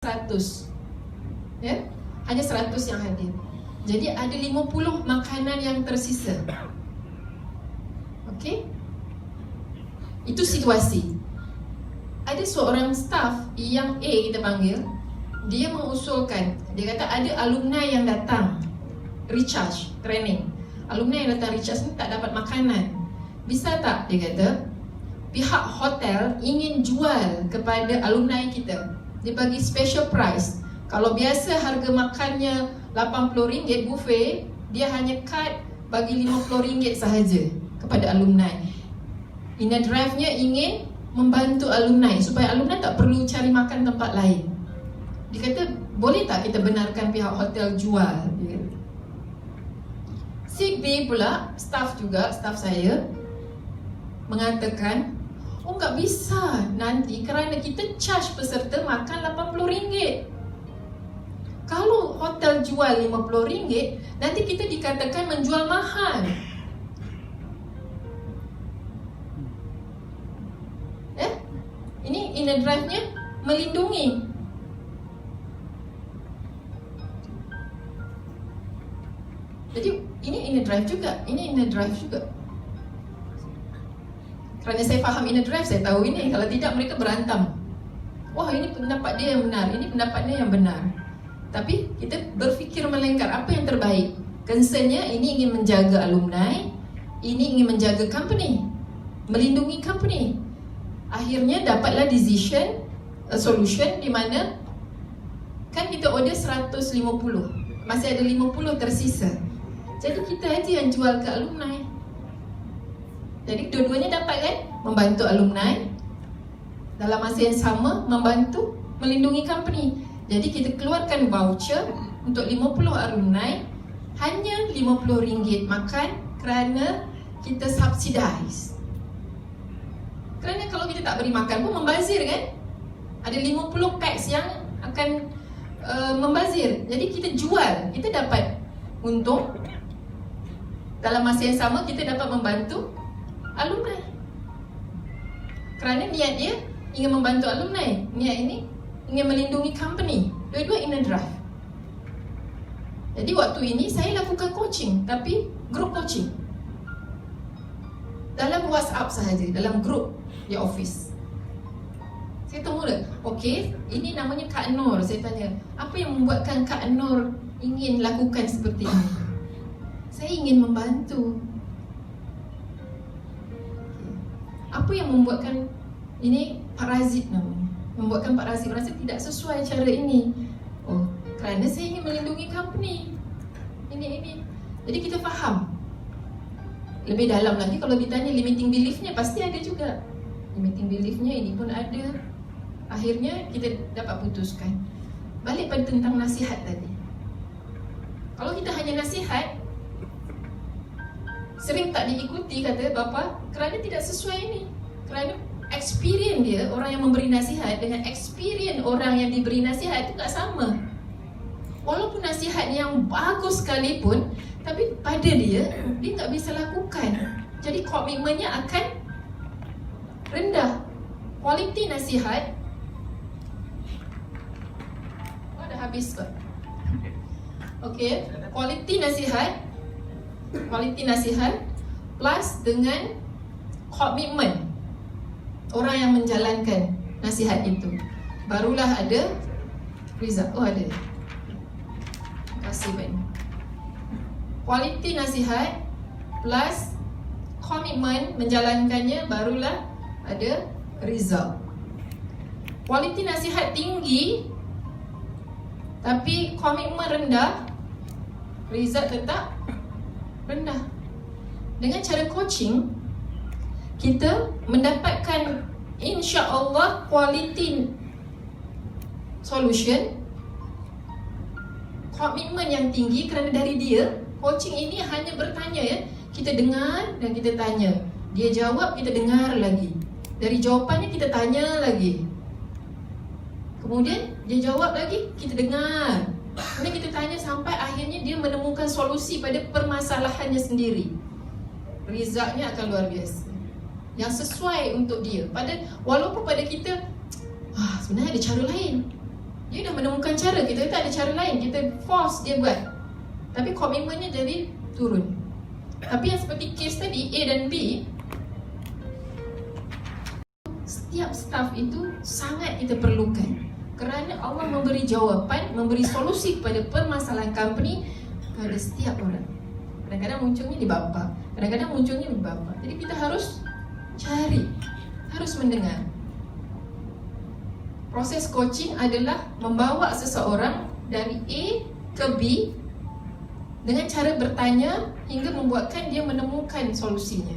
100. Ya, hanya 100 yang hadir. Jadi ada 50 makanan yang tersisa. Okey? Itu situasi. Ada seorang staff yang A kita panggil, dia mengusulkan, dia kata ada alumni yang datang recharge training. Alumni yang datang recharge ni tak dapat makanan. Bisa tak, dia kata, pihak hotel ingin jual kepada alumni kita. Dia bagi special price. Kalau biasa harga makannya RM80 buffet, dia hanya cut bagi RM50 sahaja kepada alumni. Inner drive-nya ingin membantu alumni supaya alumni tak perlu cari makan tempat lain. Dia kata, boleh tak kita benarkan pihak hotel jual? Dia kata. Si B pula, staff saya mengatakan, oh tak bisa nanti kerana kita charge peserta makan RM80. Kalau hotel jual RM50, nanti kita dikatakan menjual mahal. Ini inner drive-nya melindungi. Jadi ini inner drive juga, ini inner drive juga. Kerana saya faham inner drive, saya tahu ini. Kalau tidak, mereka berantam. Wah, ini pendapat dia yang benar, ini pendapat dia yang benar. Tapi kita berfikir melengkar, apa yang terbaik. Concernnya ini ingin menjaga alumni, ini ingin menjaga company, melindungi company. Akhirnya dapatlah solution di mana kan kita order 150, masih ada 50 tersisa. Jadi kita aja yang jual ke alumni. Jadi dua-duanya dapat kan? Membantu alumni, dalam masa yang sama membantu melindungi company. Jadi kita keluarkan voucher untuk 50 alumni, hanya RM50 makan kerana kita subsidize. Kerana kalau kita tak beri makan pun membazir kan? Ada 50 packs yang akan membazir. Jadi kita jual, kita dapat untung. Dalam masa yang sama kita dapat membantu alumni. Kerana niat dia ingin membantu alumni, niat ini ingin melindungi company. Dua-dua inner drive. Jadi waktu ini saya lakukan coaching, tapi group coaching dalam WhatsApp sahaja, dalam group di office. Saya temu dia, okey, ini namanya Kak Nur. Saya tanya, apa yang membuatkan Kak Nur ingin lakukan seperti ini? Saya ingin membantu. Apa yang membuatkan ini Pak Razid namanya? Membuatkan Pak Razid merasa tidak sesuai cara ini. Oh, kerana saya ingin melindungi company. Ini. Jadi kita faham. Lebih dalam lagi kalau ditanya limiting belief-nya, pasti ada juga. Limiting belief-nya ini pun ada. Akhirnya kita dapat putuskan. Balik pada tentang nasihat tadi. Kalau kita hanya nasihat, sering tak diikuti kata bapa, kerana tidak sesuai ini. Kerana experience dia, orang yang memberi nasihat dengan experience orang yang diberi nasihat itu tak sama. Walaupun nasihat yang bagus sekalipun, tapi pada dia tak bisa lakukan. Jadi komitmennya akan rendah. Kualiti nasihat, dah habis kot. Okey, kualiti nasihat plus dengan komitmen orang yang menjalankan nasihat itu, barulah ada result. Oh, ada. Terima kasih banyak. Kualiti nasihat plus komitmen menjalankannya, barulah ada result. Kualiti nasihat tinggi tapi komitmen rendah, result tetap rendah. Dengan cara coaching, kita mendapatkan insya-Allah quality solution, komitmen yang tinggi. Kerana dari dia, coaching ini hanya bertanya ya, kita dengar dan kita tanya, dia jawab, kita dengar lagi, dari jawapannya kita tanya lagi, kemudian dia jawab lagi, kita dengar, kemudian kita tanya sampai akhirnya dia menemukan solusi pada permasalahannya sendiri. Resultnya akan luar biasa, yang sesuai untuk dia. Walaupun pada kita sebenarnya ada cara lain, Dia dah menemukan cara, kita tak ada cara lain, kita force dia buat. Tapi komitmennya jadi turun. Tapi yang seperti kes tadi, A dan B, setiap staff itu sangat kita perlukan. Kerana Allah memberi jawapan, memberi solusi kepada permasalahan company kepada setiap orang. Kadang-kadang munculnya di bapa, kadang-kadang munculnya di bapa. Jadi kita harus cari, harus mendengar. Proses coaching adalah membawa seseorang dari A ke B dengan cara bertanya hingga membuatkan dia menemukan solusinya.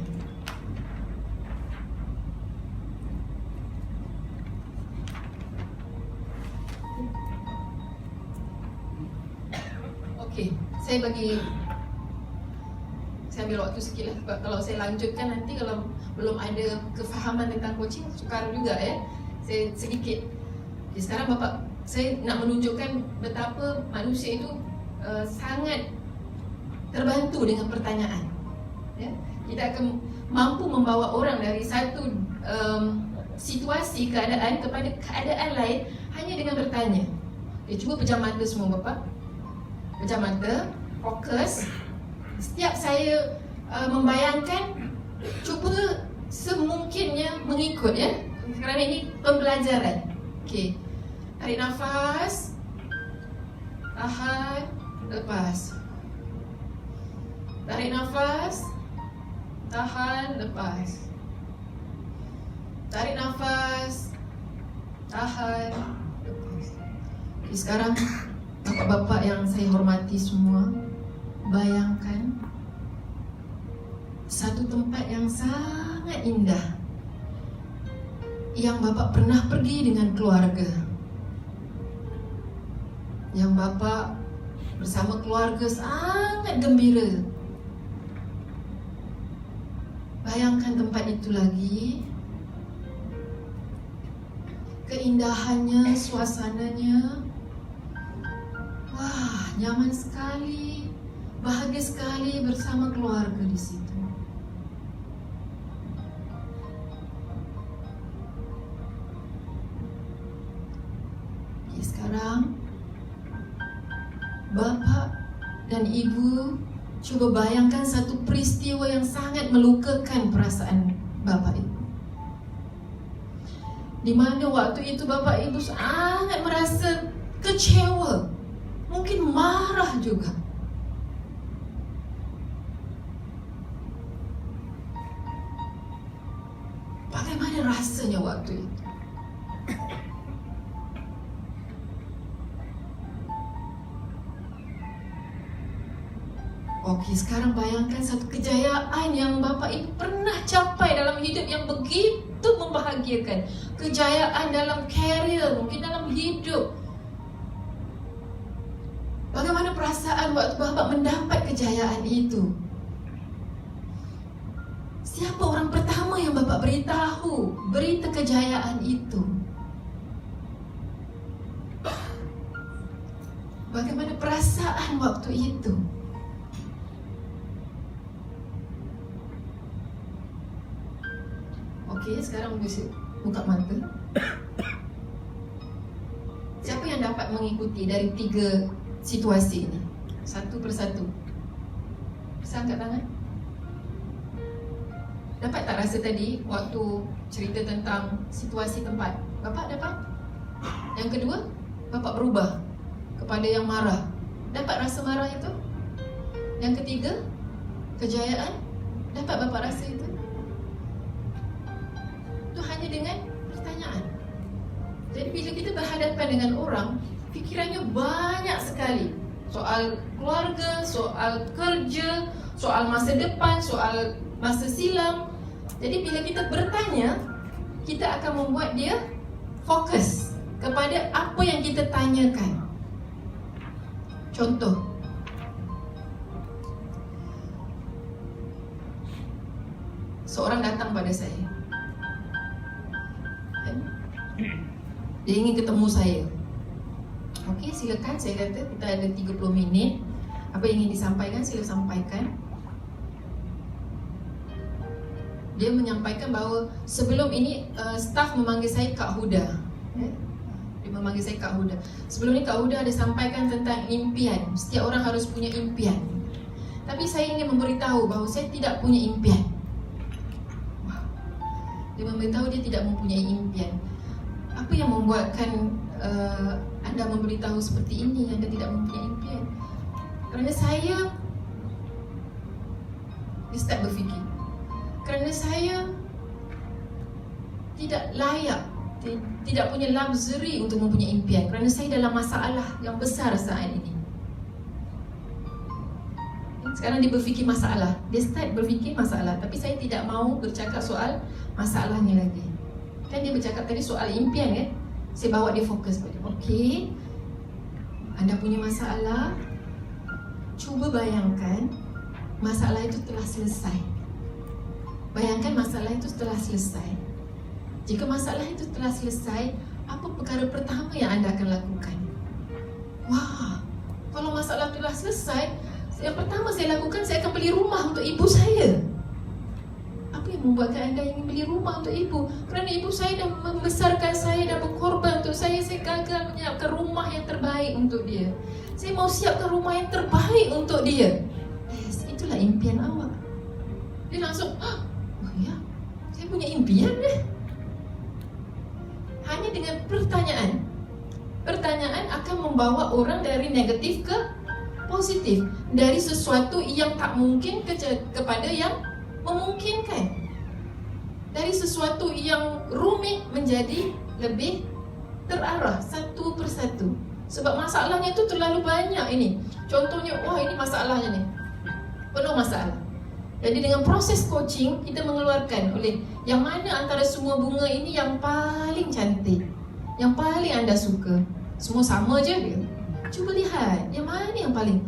Okey, saya ambil waktu sikit lah. Sebab kalau saya lanjutkan nanti kalau belum ada kefahaman tentang coaching, sukar juga ya. Saya sedikit. Jadi sekarang saya nak menunjukkan betapa manusia itu sangat terbantu dengan pertanyaan. Ya? Kita akan mampu membawa orang dari satu situasi, keadaan kepada keadaan lain hanya dengan bertanya. Cuba pejam mata semua bapa. Pejam mata, fokus. Setiap saya membayangkan, cuba semungkinnya mengikut ya. Kerana ini pembelajaran. Okey. Tarik nafas. Tahan, lepas. Tarik nafas. Tahan, lepas. Tarik nafas. Tahan, lepas. Okay, sekarang bapak-bapak yang saya hormati semua, bayangkan satu tempat yang sangat indah yang bapak pernah pergi dengan keluarga, yang bapak bersama keluarga sangat gembira. Bayangkan tempat itu lagi, keindahannya, suasananya. Wah, nyaman sekali, bahagia sekali bersama keluarga di situ. Sekarang Bapak dan Ibu cuba bayangkan satu peristiwa yang sangat melukakan perasaan Bapak Ibu, di mana waktu itu Bapak Ibu sangat merasa kecewa, mungkin marah juga. Bagaimana rasanya waktu itu? Okey, sekarang bayangkan satu kejayaan yang Bapak Ibu pernah capai dalam hidup yang begitu membahagiakan. Kejayaan dalam karier, mungkin dalam hidup. Bagaimana perasaan waktu Bapak mendapat kejayaan itu? Siapa orang pertama yang Bapak beritahu berita kejayaan itu? Bagaimana perasaan waktu itu? Okey, sekarang buka mata. Siapa yang dapat mengikuti dari 3 situasi ini? Satu persatu. Bisa angkat tangan? Dapat tak rasa tadi waktu cerita tentang situasi tempat? Bapak dapat? Yang kedua, Bapak berubah kepada yang marah. Dapat rasa marah itu? Yang ketiga, kejayaan. Dapat Bapak rasa itu? Itu hanya dengan pertanyaan. Jadi bila kita berhadapan dengan orang, fikirannya banyak sekali. Soal keluarga, soal kerja, soal masa depan, soal masa silam. Jadi bila kita bertanya, kita akan membuat dia fokus kepada apa yang kita tanyakan. Contoh, seorang datang pada saya. Dia ingin ketemu saya. Okey, silakan. Saya kata kita ada 30 minit. Apa yang ingin disampaikan, sila sampaikan. Dia menyampaikan bahawa sebelum ini staf memanggil saya Kak Huda. Dia memanggil saya Kak Huda. Sebelum ni Kak Huda ada sampaikan tentang impian. Setiap orang harus punya impian. Tapi saya ingin memberitahu bahawa saya tidak punya impian. Dia memberitahu dia tidak mempunyai impian. Apa yang membuatkan anda memberitahu seperti ini, anda tidak mempunyai impian? Kerana saya dia start berfikir, kerana saya tidak layak, tidak punya luxury untuk mempunyai impian, kerana saya dalam masalah yang besar saat ini. Sekarang dia berfikir masalah, dia start berfikir masalah. Tapi saya tidak mahu bercakap soal masalahnya lagi. Kan dia bercakap tadi soal impian kan. Saya bawa dia fokus pada, okey, anda punya masalah. Cuba bayangkan masalah itu telah selesai. Bayangkan masalah itu telah selesai. Jika masalah itu telah selesai, apa perkara pertama yang anda akan lakukan? Wah, kalau masalah telah selesai, yang pertama saya lakukan, saya akan beli rumah untuk ibu saya. Apa yang membuatkan anda ingin beli rumah untuk ibu? Kerana ibu saya dah membesarkan saya, dah berkorban untuk saya. Saya gagal menyiapkan rumah yang terbaik untuk dia. Saya mau siapkan rumah yang terbaik untuk dia. Yes, itulah impian awak. Dia langsung, oh ya, saya punya impian deh. Hanya dengan pertanyaan. Pertanyaan akan membawa orang dari negatif ke positif, dari sesuatu yang tak mungkin kepada yang memungkinkan, dari sesuatu yang rumit menjadi lebih terarah satu persatu. Sebab masalahnya itu terlalu banyak ini. Contohnya, wah ini masalahnya ni, penuh masalah. Jadi dengan proses coaching, kita mengeluarkan oleh yang mana antara semua bunga ini yang paling cantik, yang paling anda suka. Semua sama je dia. Cuba lihat, yang mana yang paling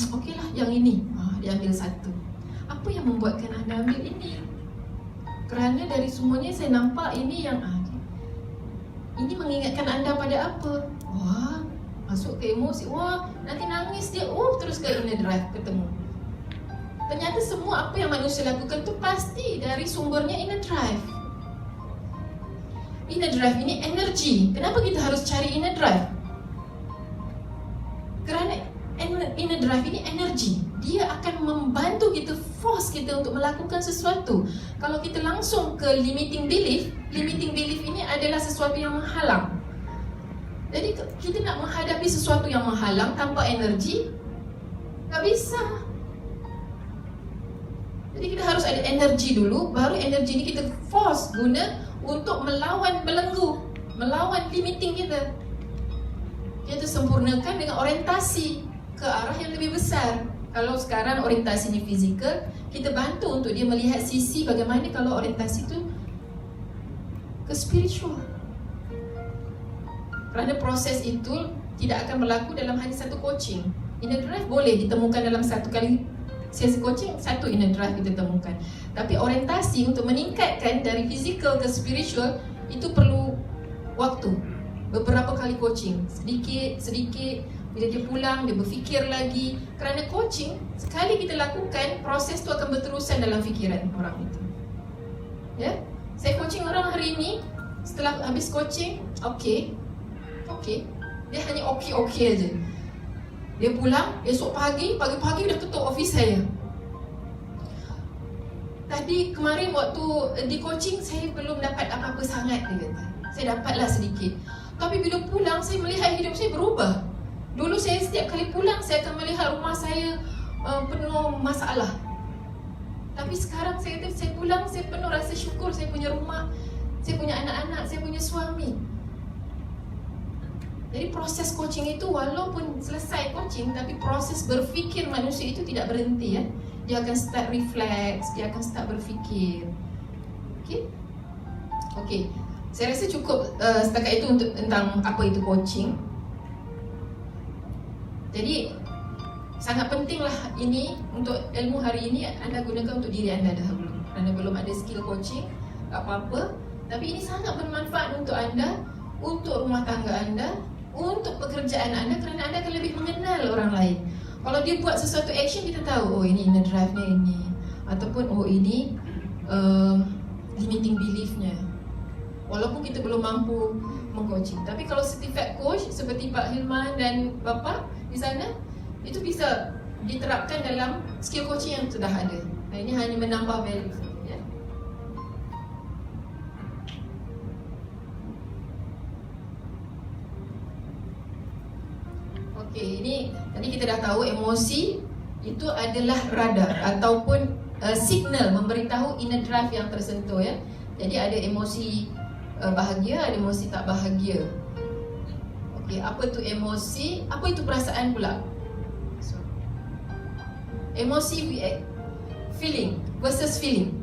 okeylah, yang ini. Dia ambil satu. Apa yang membuatkan anda ambil ini? Kerana dari semuanya saya nampak ini yang ini mengingatkan anda pada apa? Wah, masuk ke emosi. Wah, nanti nangis dia. Terus ke inner drive ketemu. Ternyata semua apa yang manusia lakukan tu pasti dari sumbernya inner drive. Inner drive ini energi. Kenapa kita harus cari inner drive? Kerana inner drive ini energi. Dia akan membantu kita, force kita untuk melakukan sesuatu. Kalau kita langsung ke limiting belief ini adalah sesuatu yang menghalang. Jadi kita nak menghadapi sesuatu yang menghalang tanpa energi, tak bisa. Jadi kita harus ada energi dulu, baru energi ini kita force guna untuk melawan belenggu, melawan limiting kita. Kita sempurnakan dengan orientasi ke arah yang lebih besar. Kalau sekarang orientasinya fizikal, kita bantu untuk dia melihat sisi bagaimana kalau orientasi itu ke spiritual. Kerana proses itu tidak akan berlaku dalam hanya satu coaching. Inner drive boleh ditemukan dalam satu kali sesi coaching, satu inner drive kita temukan. Tapi orientasi untuk meningkatkan dari fizikal ke spiritual itu perlu waktu. Beberapa kali coaching, sedikit, bila dia pulang, dia berfikir lagi. Kerana coaching, sekali kita lakukan, proses tu akan berterusan dalam fikiran orang itu. Ya, saya coaching orang hari ini, setelah habis coaching, okey, dia hanya okey aja. Dia pulang, esok pagi dah tutup office saya. Tadi kemarin waktu di coaching, saya belum dapat apa-apa sangat, dia kata. Saya dapatlah sedikit. Tapi bila pulang, saya melihat hidup saya berubah. Dulu saya setiap kali pulang, saya akan melihat rumah saya penuh masalah. Tapi sekarang saya pulang, saya penuh rasa syukur. Saya punya rumah, saya punya anak-anak, saya punya suami. Jadi proses coaching itu walaupun selesai coaching, tapi proses berfikir manusia itu tidak berhenti ya. Dia akan start reflect, dia akan start berfikir. Okey. Saya rasa cukup setakat itu untuk tentang apa itu coaching. Jadi sangat pentinglah ini untuk ilmu hari ini anda gunakan untuk diri anda dahulu. Anda belum ada skill coaching, tak apa-apa. Tapi ini sangat bermanfaat untuk anda, untuk rumah tangga anda, untuk pekerjaan anda, kerana anda akan lebih mengenal orang lain. Kalau dia buat sesuatu action, kita tahu, oh ini inner drive-nya ini, ataupun oh ini limiting belief-nya. walaupun kita belum mampu mengcoaching. Tapi kalau certified coach seperti Pak Hilman dan Bapa di sana, itu bisa diterapkan dalam skill coaching yang sudah ada. Nah, ini hanya menambah value. Ya. Okey, ini tadi kita dah tahu emosi itu adalah radar ataupun signal memberitahu inner drive yang tersentuh ya. Jadi ada emosi bahagia, ada emosi tak bahagia. Okey, apa tu emosi? Apa itu perasaan pula? Emosi feeling versus feeling.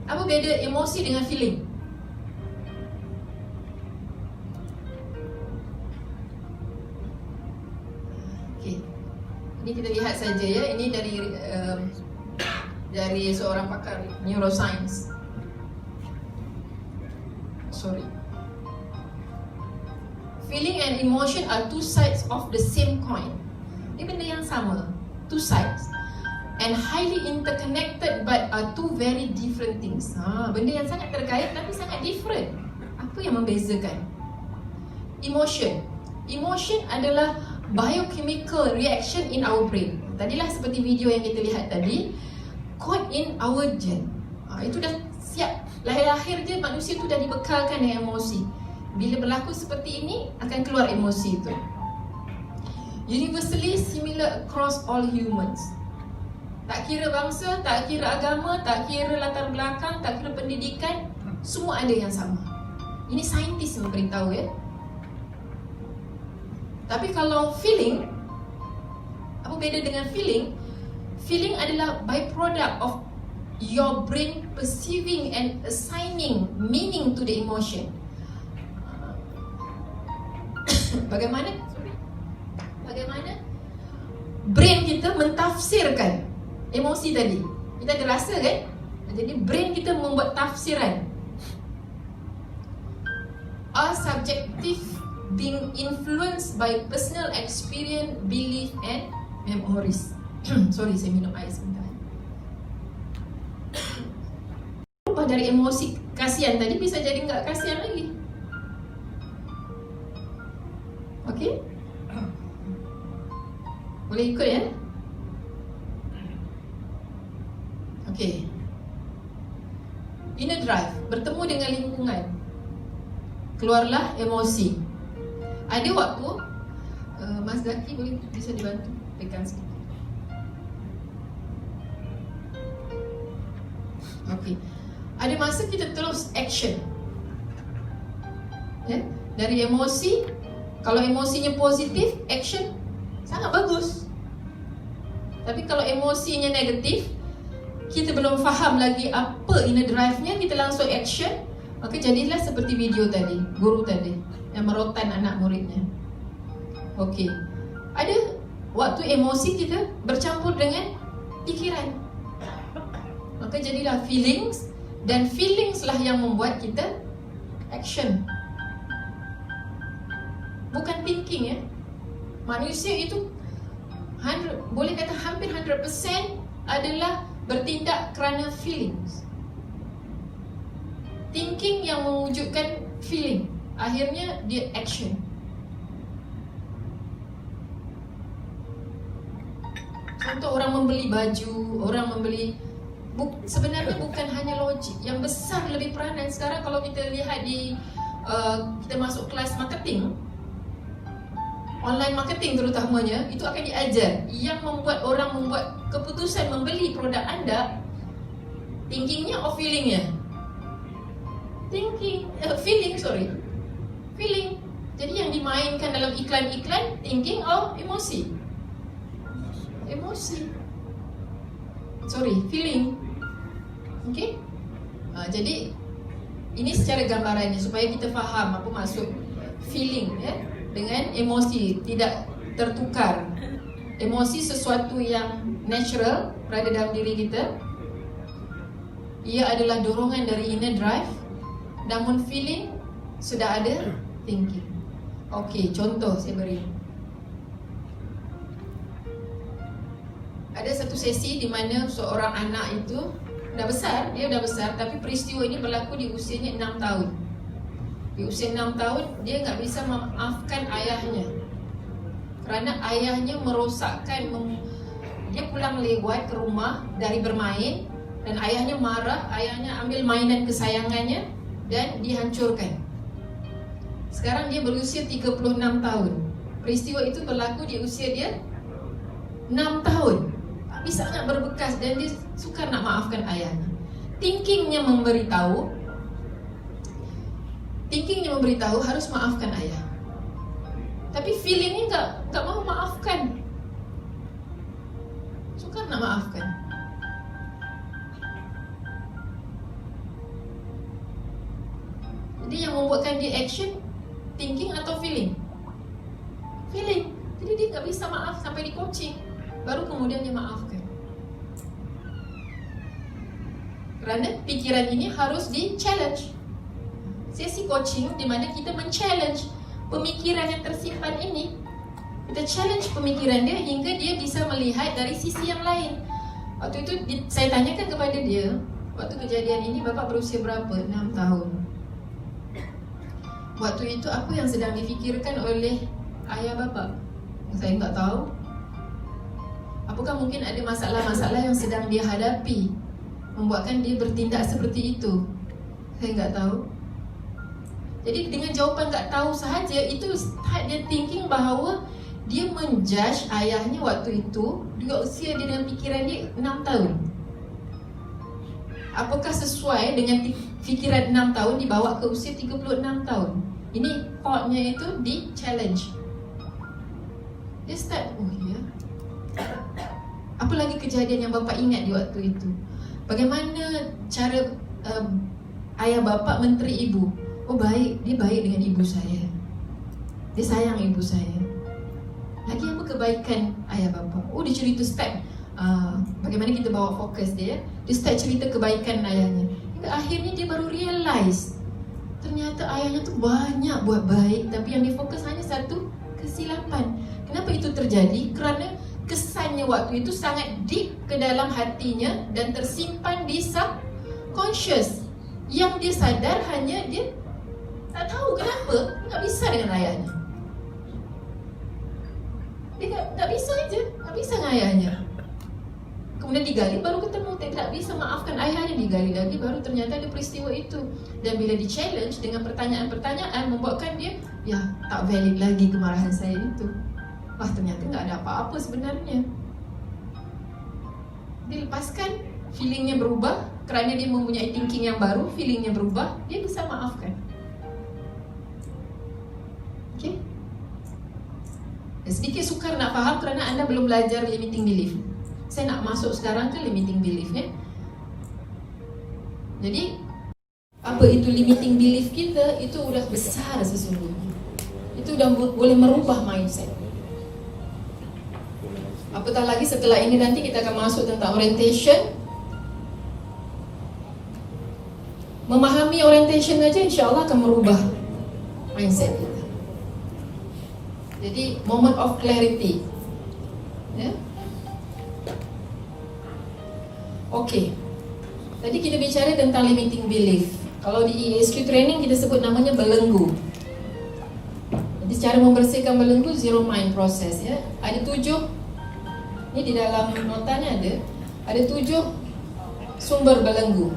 Apa beza emosi dengan feeling? Okey. Ini kita lihat saja ya. Ini dari seorang pakar neuroscience. Feeling and emotion are two sides of the same coin. Ini benda yang sama, two sides, and highly interconnected but are two very different things. Benda yang sangat terkait tapi sangat different. Apa yang membezakan? Emotion adalah biochemical reaction in our brain. Tadilah seperti video yang kita lihat tadi, code in our gen. Itu dah siap. Lahir-lahir je manusia tu dah dibekalkan dengan emosi. Bila berlaku seperti ini, akan keluar emosi itu. Universally similar across all humans. Tak kira bangsa, tak kira agama, tak kira latar belakang, tak kira pendidikan, semua ada yang sama. Ini saintis yang beritahu ya. Tapi kalau feeling, apa beza dengan feeling? Feeling adalah byproduct of your brain perceiving and assigning meaning to the emotion. Bagaimana brain kita mentafsirkan emosi tadi? Kita ada rasa kan? Jadi brain kita membuat tafsiran. All subjective, being influenced by personal experience, belief and memories. Sorry, saya minum air sebentar. Dari emosi kasihan tadi bisa jadi nggak kasihan lagi. Okey? Boleh ikut ya? Okey. Inner drive bertemu dengan lingkungan. Keluarlah emosi. Ada waktu Mas Zaki boleh bisa dibantu tekan sikit. Okey. Ada masa kita terus action ya? Dari emosi, kalau emosinya positif, action sangat bagus. Tapi kalau emosinya negatif, kita belum faham lagi apa inner drive-nya, kita langsung action, maka jadilah seperti video tadi, guru tadi yang merotan anak muridnya. Okey. Ada waktu emosi kita bercampur dengan pikiran, maka jadilah feelings. Dan feelings lah yang membuat kita action, bukan thinking ya. Manusia itu boleh kata hampir 100% adalah bertindak kerana feelings. Thinking yang mewujudkan feeling, akhirnya dia action. Contoh, orang membeli baju, orang membeli sebenarnya bukan hanya logik. Yang besar lebih peranan sekarang kalau kita lihat di kita masuk kelas marketing, online marketing terutamanya, itu akan diajar yang membuat orang membuat keputusan membeli produk anda, thinkingnya or feelingnya? Feeling. Jadi yang dimainkan dalam iklan-iklan, thinking or emosi? Feeling. Okey? Jadi ini secara gambarannya supaya kita faham apa maksud feeling ya, dengan emosi tidak tertukar. Emosi sesuatu yang natural berada dalam diri kita. Ia adalah dorongan dari inner drive. Namun feeling sudah ada thinking. Okey, contoh saya beri. Ada satu sesi di mana seorang anak itu dia dah besar, tapi peristiwa ini berlaku di usianya 6 tahun. Di usia 6 tahun dia nggak bisa memaafkan ayahnya kerana ayahnya merosakkan. Dia pulang lewat ke rumah dari bermain dan ayahnya marah, ayahnya ambil mainan kesayangannya dan dihancurkan. Sekarang dia berusia 36 tahun. Peristiwa itu berlaku di usia dia 6 tahun. Tapi sangat berbekas dan dia sukar nak maafkan ayahnya. Thinkingnya memberitahu harus maafkan ayah. Tapi feelingnya nggak mau maafkan. Sukar nak maafkan. Jadi yang membuatkan dia action, thinking atau feeling? Feeling. Jadi dia nggak bisa maaf sampai di coaching, baru kemudian dia maafkan. Kerana pikiran ini harus di-challenge. Sesi coaching di mana kita men-challenge pemikiran yang tersimpan ini. Kita challenge pemikiran dia hingga dia bisa melihat dari sisi yang lain. Waktu itu saya tanyakan kepada dia, waktu kejadian ini Bapak berusia berapa? 6 tahun. Waktu itu apa yang sedang difikirkan oleh ayah Bapak? Saya tak tahu. Apakah mungkin ada masalah-masalah yang sedang dia hadapi membuatkan dia bertindak seperti itu? Saya tak tahu. Jadi dengan jawapan tak tahu sahaja, itu start dia thinking bahawa dia menjudge ayahnya waktu itu juga usia dia dengan pikiran dia 6 tahun. Apakah sesuai dengan fikiran 6 tahun dibawa ke usia 36 tahun? Ini thought-nya itu di challenge. Dia start, oh ya. Apa lagi kejadian yang Bapak ingat di waktu itu? Bagaimana cara ayah Bapak menteri ibu? Oh baik, dia baik dengan ibu saya. Dia sayang ibu saya. Lagi apa kebaikan ayah Bapak? Oh dia cerita step bagaimana kita bawa fokus dia. Dia start cerita kebaikan ayahnya. Hingga akhirnya dia baru realize ternyata ayahnya tu banyak buat baik, tapi yang difokus hanya satu, kesilapan. Kenapa itu terjadi? Kerana kesannya waktu itu sangat deep ke dalam hatinya dan tersimpan di subconscious. Yang dia sadar hanya dia tak tahu kenapa tak bisa dengan ayahnya. Dia tak bisa aja, tak bisa dengan ayahnya. Kemudian digali baru ketemu tak bisa maafkan ayahnya, digali lagi baru ternyata ada peristiwa itu. Dan bila di challenge dengan pertanyaan-pertanyaan membuatkan dia, ya tak valid lagi kemarahan saya itu. Wah ternyata tak ada apa-apa sebenarnya. Dilepaskan, feelingnya berubah. Kerana dia mempunyai thinking yang baru, feelingnya berubah, dia bisa maafkan. Okay? Sedikit sukar nak faham kerana anda belum belajar limiting belief. Saya nak masuk sekarang ke limiting belief-nya. Jadi apa itu limiting belief kita? Itu sudah besar sesungguhnya. Itu sudah boleh merubah mindset. Apatah lagi setelah ini nanti kita akan masuk tentang orientation. Memahami orientation aja insya-Allah akan merubah mindset kita. Jadi moment of clarity. Ya. Okey. Tadi kita bicara tentang limiting belief. Kalau di ESQ training kita sebut namanya belenggu. Jadi cara membersihkan belenggu zero mind process ya. Ada 7. Ini di dalam notanya ada 7 sumber belenggu.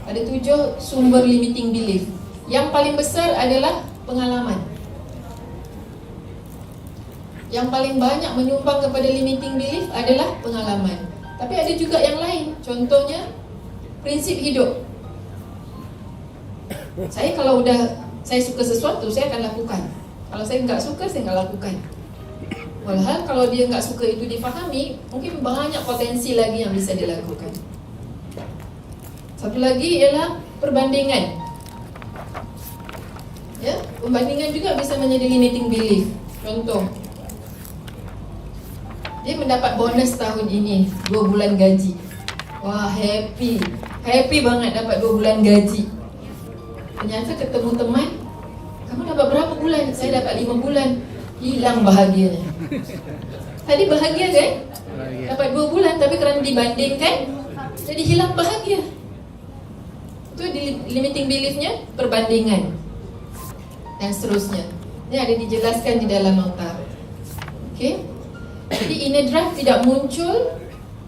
Ada 7 sumber limiting belief. Yang paling besar adalah pengalaman. Yang paling banyak menyumbang kepada limiting belief adalah pengalaman. Tapi ada juga yang lain. Contohnya prinsip hidup. Saya kalau saya suka sesuatu, saya akan lakukan. Kalau saya enggak suka, saya enggak lakukan. Walhal kalau dia enggak suka itu difahami, mungkin banyak potensi lagi yang bisa dilakukan. Satu lagi ialah perbandingan. Ya, perbandingan juga bisa menjadi limiting belief. Contoh, dia mendapat bonus tahun ini 2 bulan gaji. Wah, happy banget dapat 2 bulan gaji. Ternyata ketemu teman, kamu dapat berapa bulan? Saya dapat 5 bulan. Hilang bahagianya. Tadi bahagia kan? Dapat 2 bulan, tapi kerana dibandingkan jadi hilang bahagia. Itu di limiting beliefnya perbandingan. dan seterusnya. Ini ada dijelaskan di dalam nota. Okey. Jadi inner drive tidak muncul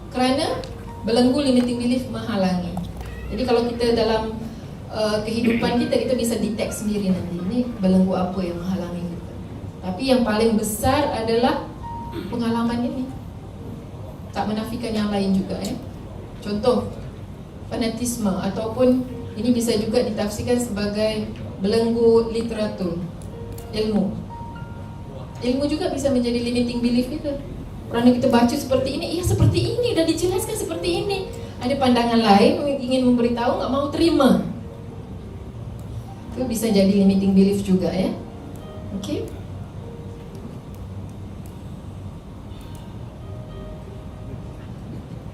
kerana belenggu limiting belief menghalangi. Jadi kalau kita dalam kehidupan kita bisa detect sendiri nanti ini belenggu apa yang menghalangi kita. Tapi yang paling besar adalah pengalaman ini. Tak menafikan yang lain juga ya. Contoh fanatisme ataupun ini bisa juga ditafsirkan sebagai belenggu literatur, ilmu. Ilmu juga bisa menjadi limiting belief kita. Kerana kita baca seperti ini, seperti ini, dah dijelaskan seperti ini. Ada pandangan lain, ingin memberitahu, tak mau terima. Itu bisa jadi limiting belief juga ya. Okey.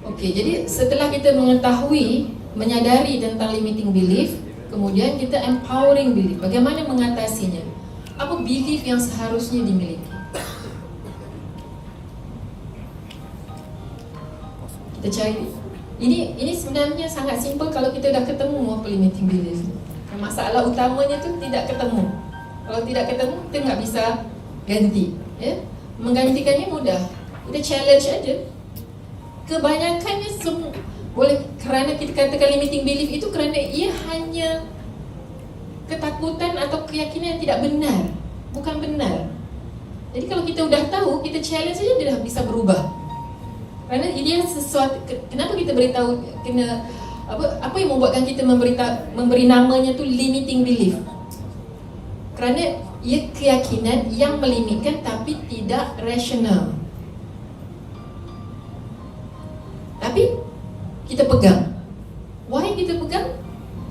Okey, jadi setelah kita mengetahui, menyadari tentang limiting belief, kemudian kita empowering belief. Bagaimana mengatasinya? Apa belief yang seharusnya dimiliki? Kita cari. Ini sebenarnya sangat simple kalau kita dah ketemu apa limiting belief. Masalah utamanya tu tidak ketemu. Kalau tidak ketemu, kita tak bisa ganti. Ya? Menggantikannya mudah. Kita challenge aja. Kebanyakannya boleh kerana kita katakan limiting belief itu kerana ia hanya ketakutan atau keyakinan yang tidak benar, bukan benar. Jadi kalau kita sudah tahu, kita challenge saja dia dah bisa berubah. Kerana dia sesuatu. Kenapa kita beritahu kena apa yang membuatkan kita memberi namanya tu limiting belief? Kerana ia keyakinan yang melimitkan tapi tidak rasional. Tapi kita pegang. Why kita pegang?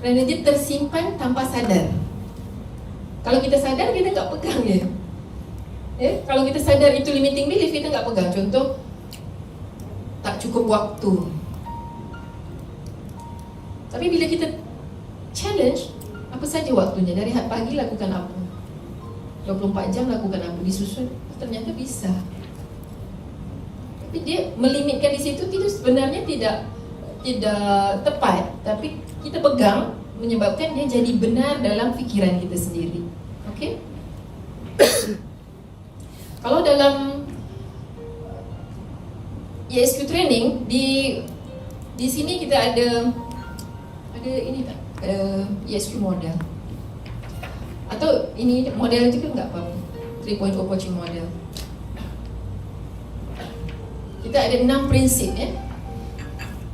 Kerana dia tersimpan tanpa sadar. Kalau kita sadar, kita tak pegang dia. Kalau kita sadar itu limiting belief, kita tak pegang. Contoh, tak cukup waktu. Tapi bila kita challenge, apa saja waktunya? Dari pagi lakukan apa? 24 jam lakukan apa? Disusun, ternyata bisa. Tapi dia melimitkan di situ itu sebenarnya tidak tepat, tapi kita pegang menyebabkan dia jadi benar dalam fikiran kita sendiri. Okey? Kalau dalam ESQ training di sini kita ada ini tak? ESQ model. Atau ini model juga enggak apa-apa. 3.0 coaching model. Kita ada 6 prinsip ya.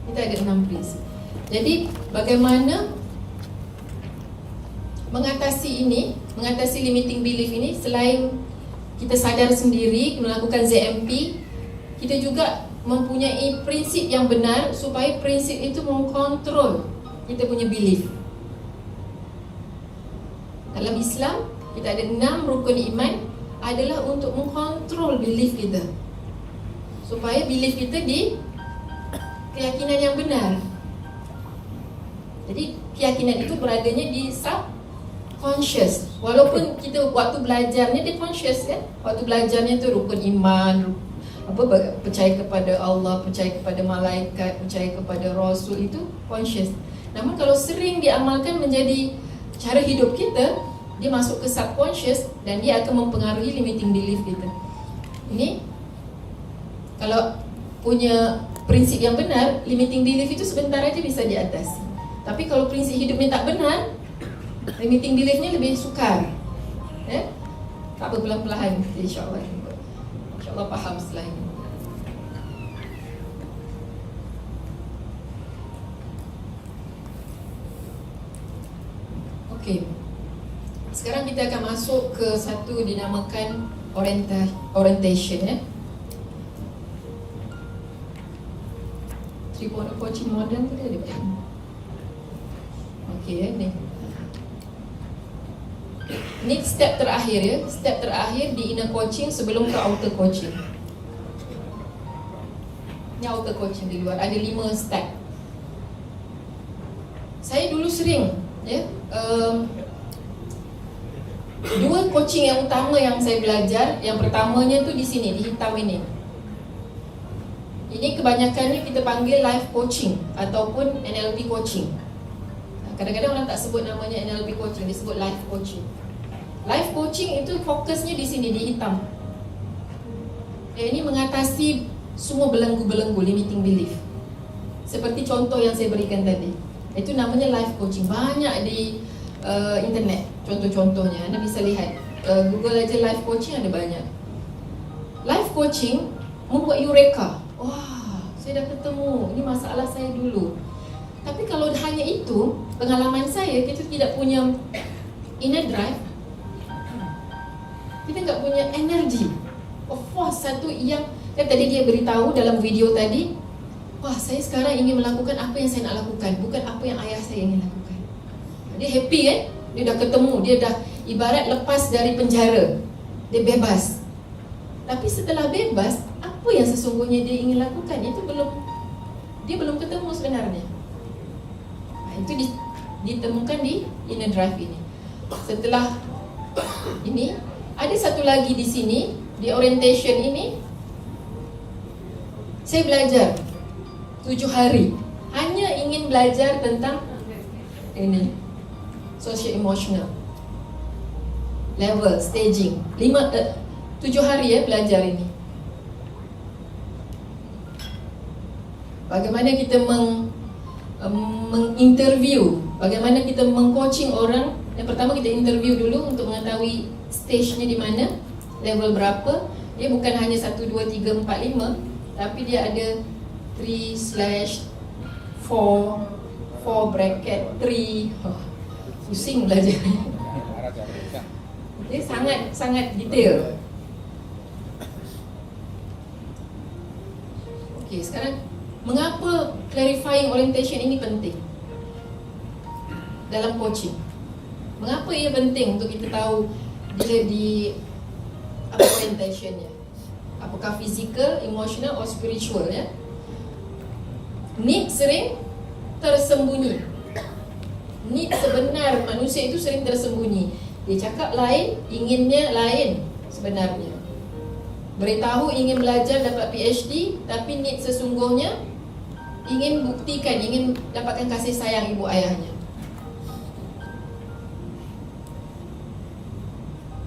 Kita ada 6 prinsip. Jadi bagaimana mengatasi limiting belief ini, selain kita sadar sendiri melakukan ZMP, kita juga mempunyai prinsip yang benar supaya prinsip itu mengkontrol kita punya belief. Dalam Islam, kita ada 6 rukun iman adalah untuk mengkontrol belief kita, supaya belief kita di keyakinan yang benar. Jadi keyakinan itu beradanya di subconscious. Walaupun kita waktu belajarnya dia conscious kan. Waktu belajarnya tu rukun iman, percaya kepada Allah, percaya kepada malaikat, percaya kepada Rasul, itu conscious. Namun kalau sering diamalkan menjadi cara hidup kita, dia masuk ke subconscious dan dia akan mempengaruhi limiting belief kita. Ini kalau punya prinsip yang benar, limiting belief itu sebentar aja bisa diatasi. Tapi kalau prinsip hidupnya tak benar, limiting beliefnya lebih sukar. Tak apa, perlahan-lahan insya-Allah. InsyaAllah faham setelah ini. Okey. Sekarang kita akan masuk ke satu dinamakan orientation ya. 3.0 coaching model tu dia ada kan? Okey ni. Ni step terakhir ya. Step terakhir di inner coaching sebelum ke outer coaching. Ni outer coaching di luar. Ada 5 step. Saya dulu sering ya, 2 coaching yang utama yang saya belajar. Yang pertamanya tu di sini, di hitam ini. Ini kebanyakannya kita panggil life coaching ataupun NLP coaching. Kadang-kadang orang tak sebut namanya NLP coaching, dia sebut life coaching. Life coaching itu fokusnya di sini, di hitam. Ini mengatasi semua belenggu-belenggu limiting belief. Seperti contoh yang saya berikan tadi. Itu namanya life coaching. Banyak di internet contoh-contohnya. Anda bisa lihat. Google aja life coaching, ada banyak. Life coaching membuat eureka. Wah, saya dah ketemu. Ini masalah saya dulu. Tapi kalau hanya itu, pengalaman saya, kita tidak punya inner drive. Kita nggak punya energi. Of course, satu yang kan tadi dia beritahu dalam video tadi, wah, saya sekarang ingin melakukan apa yang saya nak lakukan, bukan apa yang ayah saya ingin lakukan. Dia happy kan? Dia dah ketemu, dia dah ibarat lepas dari penjara. Dia bebas. Tapi setelah bebas, apa yang sesungguhnya dia ingin lakukan, itu dia belum ketemu sebenarnya. Itu ditemukan di inner drive ini. Setelah ini, ada satu lagi di sini, di orientation ini, saya belajar 7 hari. Hanya ingin belajar tentang ini, social emotional level, staging. 7 hari ya belajar ini. Bagaimana kita menginterview, bagaimana kita mengcoaching orang. Yang pertama kita interview dulu untuk mengetahui stage-nya di mana, level berapa. Dia bukan hanya 1, 2, 3, 4, 5, tapi dia ada 3/4, 4 bracket 3. Pusing belajar. Dia sangat detail. Okey, sekarang mengapa clarifying orientation ini penting dalam coaching? Mengapa ia penting untuk kita tahu bila di apa orientationnya? Apakah physical, emotional, or spiritual ya? Need sering tersembunyi. Need sebenar manusia itu sering tersembunyi. Dia cakap lain, inginnya lain sebenarnya. Beritahu ingin belajar dapat PhD, tapi need sesungguhnya ingin buktikan, ingin dapatkan kasih sayang ibu ayahnya.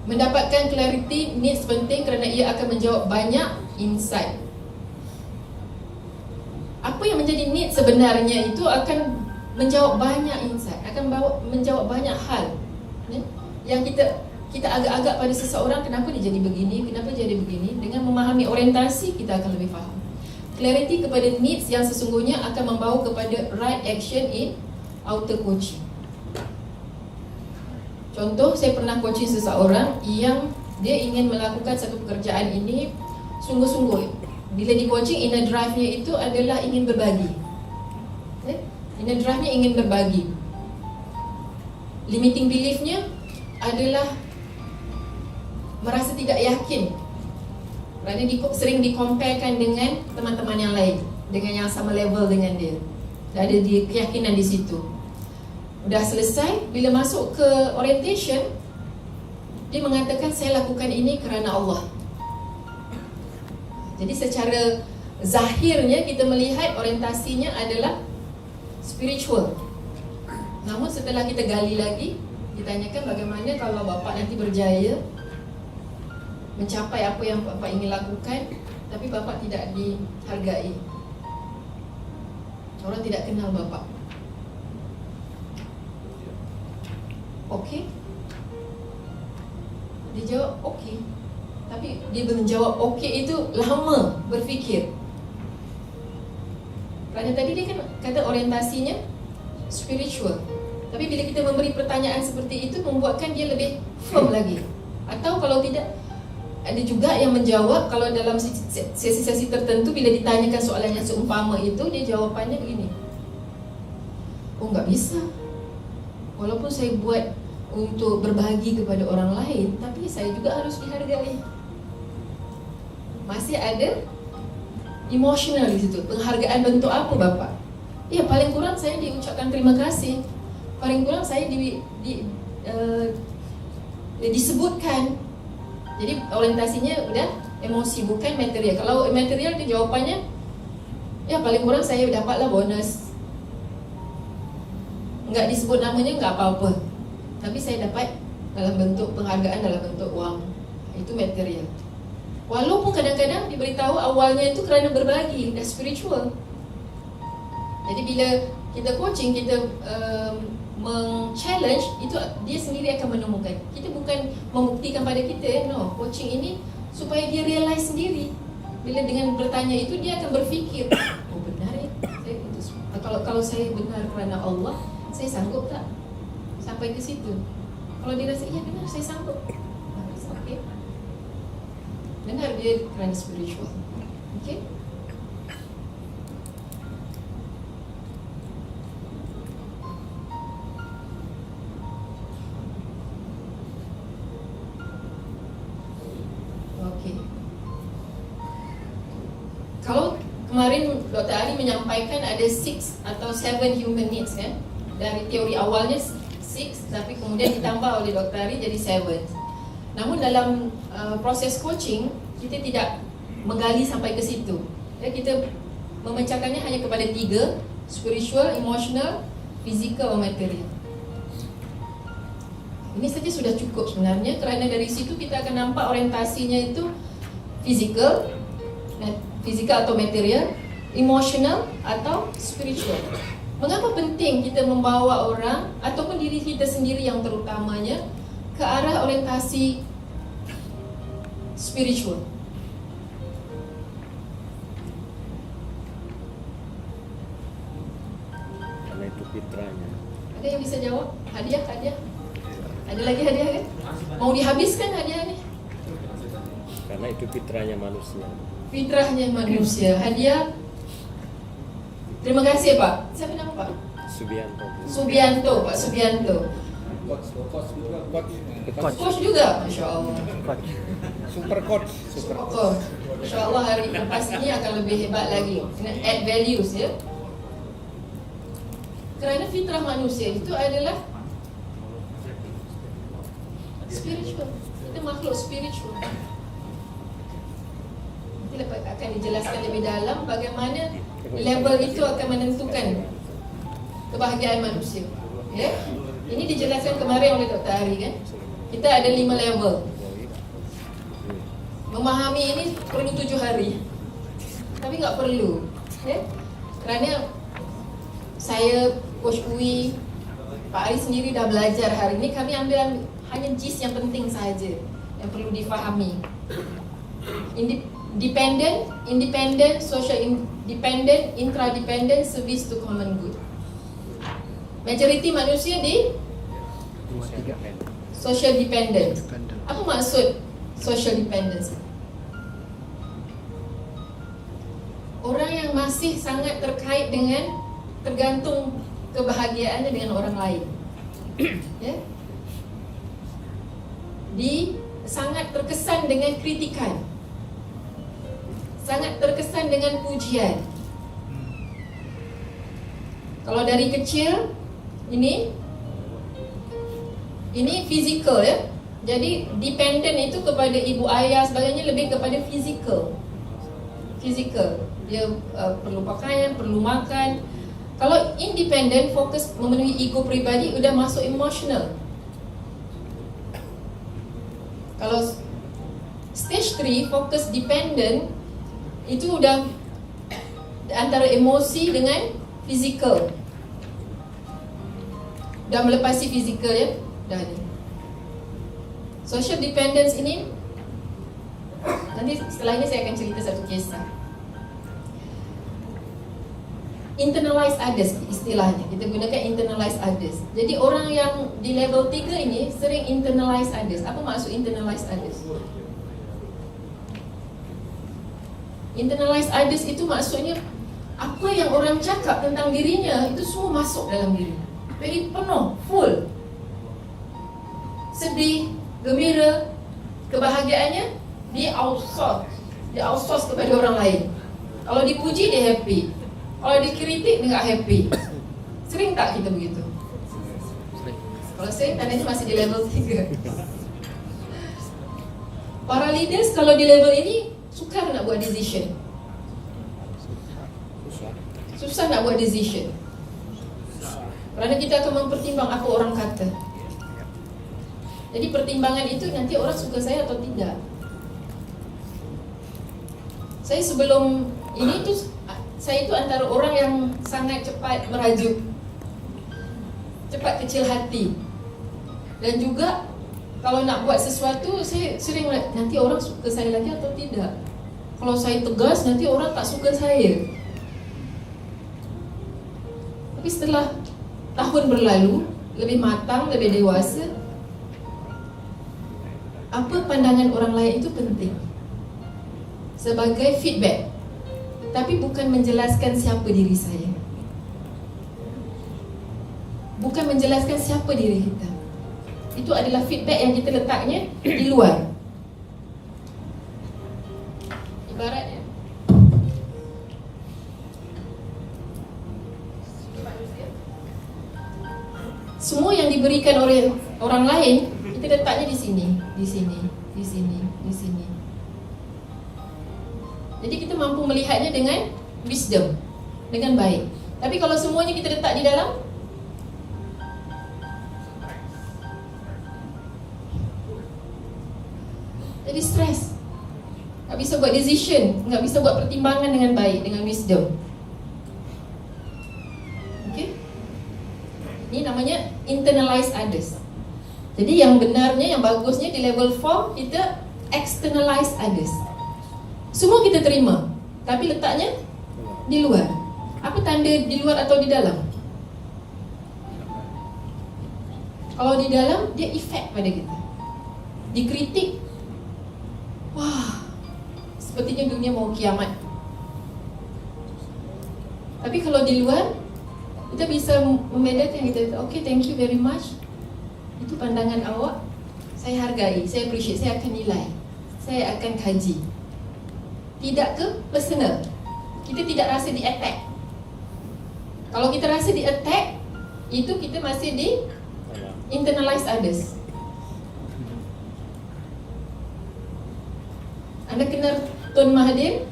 Mendapatkan clarity needs penting kerana ia akan menjawab banyak insight. Apa yang menjadi need sebenarnya itu akan menjawab banyak insight, akan menjawab banyak hal ya? Yang kita agak-agak pada seseorang, kenapa dia jadi begini, kenapa jadi begini. Dengan memahami orientasi, kita akan lebih faham. Clarity kepada needs yang sesungguhnya akan membawa kepada right action in outer coaching. Contoh, saya pernah coaching seseorang yang dia ingin melakukan satu pekerjaan ini sungguh-sungguh. Bila di coaching, inner drive-nya itu adalah ingin berbagi. Inner drive-nya ingin berbagi. Limiting belief-nya adalah merasa tidak yakin kerana sering dikomparekan dengan teman-teman yang lain, dengan yang sama level dengan dia. Dan ada keyakinan di situ. Udah selesai, bila masuk ke orientation, dia mengatakan saya lakukan ini kerana Allah. Jadi secara zahirnya kita melihat orientasinya adalah spiritual. Namun setelah kita gali lagi, ditanyakan bagaimana kalau bapa nanti berjaya mencapai apa yang bapa ingin lakukan, tapi bapa tidak dihargai. Orang tidak kenal bapa. Okey? Dia jawab okey. Tapi dia menjawab okey itu lama berfikir. Kerana tadi dia kan kata orientasinya spiritual. Tapi bila kita memberi pertanyaan seperti itu, membuatkan dia lebih firm lagi. Atau kalau tidak, ada juga yang menjawab kalau dalam sesi-sesi tertentu bila ditanyakan soalan yang seumpama itu, dia jawapannya begini. Oh, enggak bisa. Walaupun saya buat untuk berbagi kepada orang lain, tapi saya juga harus dihargai. Masih ada emotional di situ. Penghargaan bentuk apa, Bapak? Ya, paling kurang saya diucapkan terima kasih. Paling kurang saya disebutkan. Jadi orientasinya udah emosi, bukan material. Kalau material itu jawapannya, ya paling kurang saya dapatlah bonus. Enggak disebut namanya enggak apa-apa, tapi saya dapat dalam bentuk penghargaan, dalam bentuk wang. Itu material. Walaupun kadang-kadang diberitahu awalnya itu kerana berbagi, dah spiritual. Jadi bila kita coaching, kita meng-challenge, itu dia sendiri akan menemukan. Kita bukan membuktikan pada kita, no. Coaching ini supaya dia realize sendiri. Bila dengan bertanya itu, dia akan berfikir, oh benar ya, kalau saya benar kerana Allah, saya sanggup tak sampai ke situ? Kalau dia rasa, iya benar, saya sanggup, okay. Benar dia kerana spiritual. Okay. Okay. Kalau kemarin Dr. Ari menyampaikan ada 6 atau 7 human needs kan? Dari teori awalnya 6, tapi kemudian ditambah oleh Dr. Ari jadi 7. Namun dalam proses coaching, kita tidak menggali sampai ke situ. Ya, kita memecahkannya hanya kepada 3, spiritual, emotional, physical, atau material. Ini saja sudah cukup sebenarnya, kerana dari situ kita akan nampak orientasinya itu physical atau material, emotional atau spiritual. Mengapa penting kita membawa orang ataupun diri kita sendiri yang terutamanya ke arah orientasi spiritual? Karena itu fitrahnya. Ada yang bisa jawab? Hadiah? Ada lagi hadiah kan? Mau dihabiskan hadiah ni? Karena itu fitrahnya manusia. Fitrahnya manusia. Hadiah. Terima kasih Pak. Siapa nama Pak? Subianto. Pak Subianto. Coach juga, Masya Allah. Super coach. Masya Allah, hari lepas ini akan lebih hebat lagi. Kena add values ya. Kerana fitrah manusia itu adalah spiritual. Kita makhluk spiritual. Nanti akan dijelaskan lebih dalam bagaimana level itu akan menentukan kebahagiaan manusia. Ya? Ini dijelaskan kemarin oleh Dr. Ari kan. Kita ada 5 level. Memahami ini perlu 7 hari. Tapi tak perlu. Ya? Kerana saya, Coach Uwi, Pak Ari sendiri dah belajar hari ini. Kami ambil hanya gist yang penting sahaja yang perlu difahami. Independent, social independent, intradependent, service to common good. Majoriti manusia di social dependent. Apa maksud social dependence? Orang yang masih sangat terkait dengan, tergantung kebahagiaannya dengan orang lain. Ya? Sangat terkesan dengan kritikan, sangat terkesan dengan pujian. Kalau dari kecil, ini fizikal ya. Jadi dependent itu kepada ibu ayah sebagainya, lebih kepada fizikal. Dia perlu pakaian, perlu makan. Kalau independent, fokus memenuhi ego pribadi, udah masuk emotional. Kalau stage 3, fokus dependent, itu udah antara emosi dengan fizikal. Dah melepasi fizikal ya. Dah ni. Social dependence ini, nanti setelah ini saya akan cerita satu kisah. Internalize others istilahnya. Kita gunakan internalize others. Jadi orang yang di level 3 ini sering internalize others. Apa maksud internalize others? Internalize others itu maksudnya apa yang orang cakap tentang dirinya itu semua masuk dalam diri. Very penuh, full. Sedih, gembira, kebahagiaannya dia outsource kepada orang lain. Kalau dipuji dia happy. Kalau dikritik dia tak happy. Sering tak kita begitu? Kalau sering, tandanya masih di level 3. Para leaders kalau di level ini sukar nak buat decision. Susah nak buat decision. Kerana kita akan mempertimbang apa orang kata. Jadi pertimbangan itu nanti orang suka saya atau tidak. Saya sebelum ini tuh, saya itu antara orang yang sangat cepat merajuk, cepat kecil hati. Dan juga kalau nak buat sesuatu, saya sering nanti orang suka saya lagi atau tidak. Kalau saya tegas, nanti orang tak suka saya. Tapi setelah tahun berlalu, lebih matang, lebih dewasa, apa pandangan orang lain itu penting sebagai feedback, tapi bukan menjelaskan siapa diri saya, bukan menjelaskan siapa diri kita. Itu adalah feedback yang kita letaknya di luar. Ibaratnya semua yang diberikan oleh orang lain, kita letaknya di sini, di sini, di sini, di sini. Jadi kita mampu melihatnya dengan wisdom, dengan baik. Tapi kalau semuanya kita letak di dalam, jadi stres. Tak bisa buat decision, tak bisa buat pertimbangan dengan baik, dengan wisdom. Okay? Ini namanya internalize others. Jadi yang benarnya, yang bagusnya di level 4, kita externalize others. Semua kita terima, tapi letaknya di luar. Apa tanda di luar atau di dalam? Kalau di dalam, dia efek pada kita. Dikritik, wah, sepertinya dunia mau kiamat. Tapi kalau di luar, kita bisa membedakan, kita okay, thank you very much. Itu pandangan awak, saya hargai, saya appreciate, saya akan nilai, saya akan kaji. Tidak ke personal. Kita tidak rasa di attack. Kalau kita rasa di attack, itu kita masih di internalize others. Anda kenal Tun Mahathir?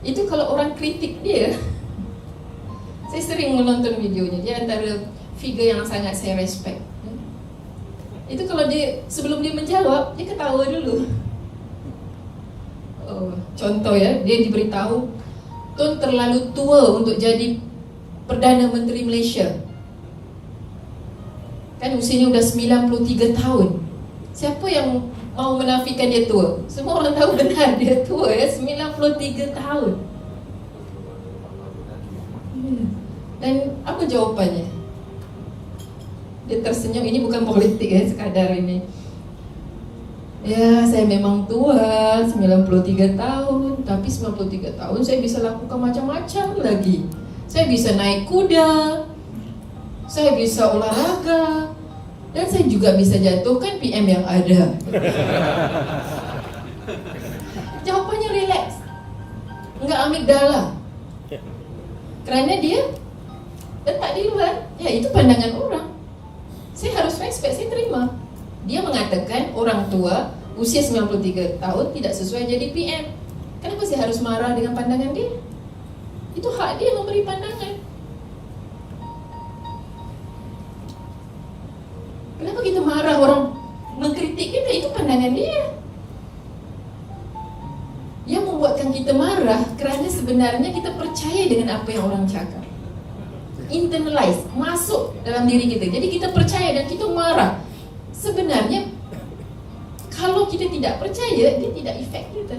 Itu kalau orang kritik dia, saya sering menonton videonya. Dia antara figure yang sangat saya respect. Itu kalau dia, sebelum dia menjawab, dia ketawa dulu. Contoh ya, dia diberitahu Tun terlalu tua untuk jadi Perdana Menteri Malaysia. Kan usianya udah 93 tahun. Siapa yang mau menafikan dia tua? Semua orang tahu benar dia tua ya, 93 tahun. Dan apa jawapannya? Dia tersenyum, ini bukan politik ya, sekadar ini. Ya, saya memang tua, 93 tahun. Tapi 93 tahun saya bisa lakukan macam-macam lagi. Saya bisa naik kuda, saya bisa olahraga, dan saya juga bisa jatuhkan PM yang ada. Jawapannya relax, enggak amigdala. Kerana dia letak di luar. Ya, itu pandangan orang. Saya harus respect, saya terima. Dia mengatakan orang tua usia 93 tahun tidak sesuai jadi PM. Kenapa saya harus marah dengan pandangan dia? Itu hak dia memberi pandangan. Kenapa kita marah orang mengkritik kita? Itu pandangan dia. Yang membuatkan kita marah kerana sebenarnya kita percaya dengan apa yang orang cakap. Internalize, masuk dalam diri kita. Jadi kita percaya dan kita marah. Sebenarnya kalau kita tidak percaya, dia tidak efek kita.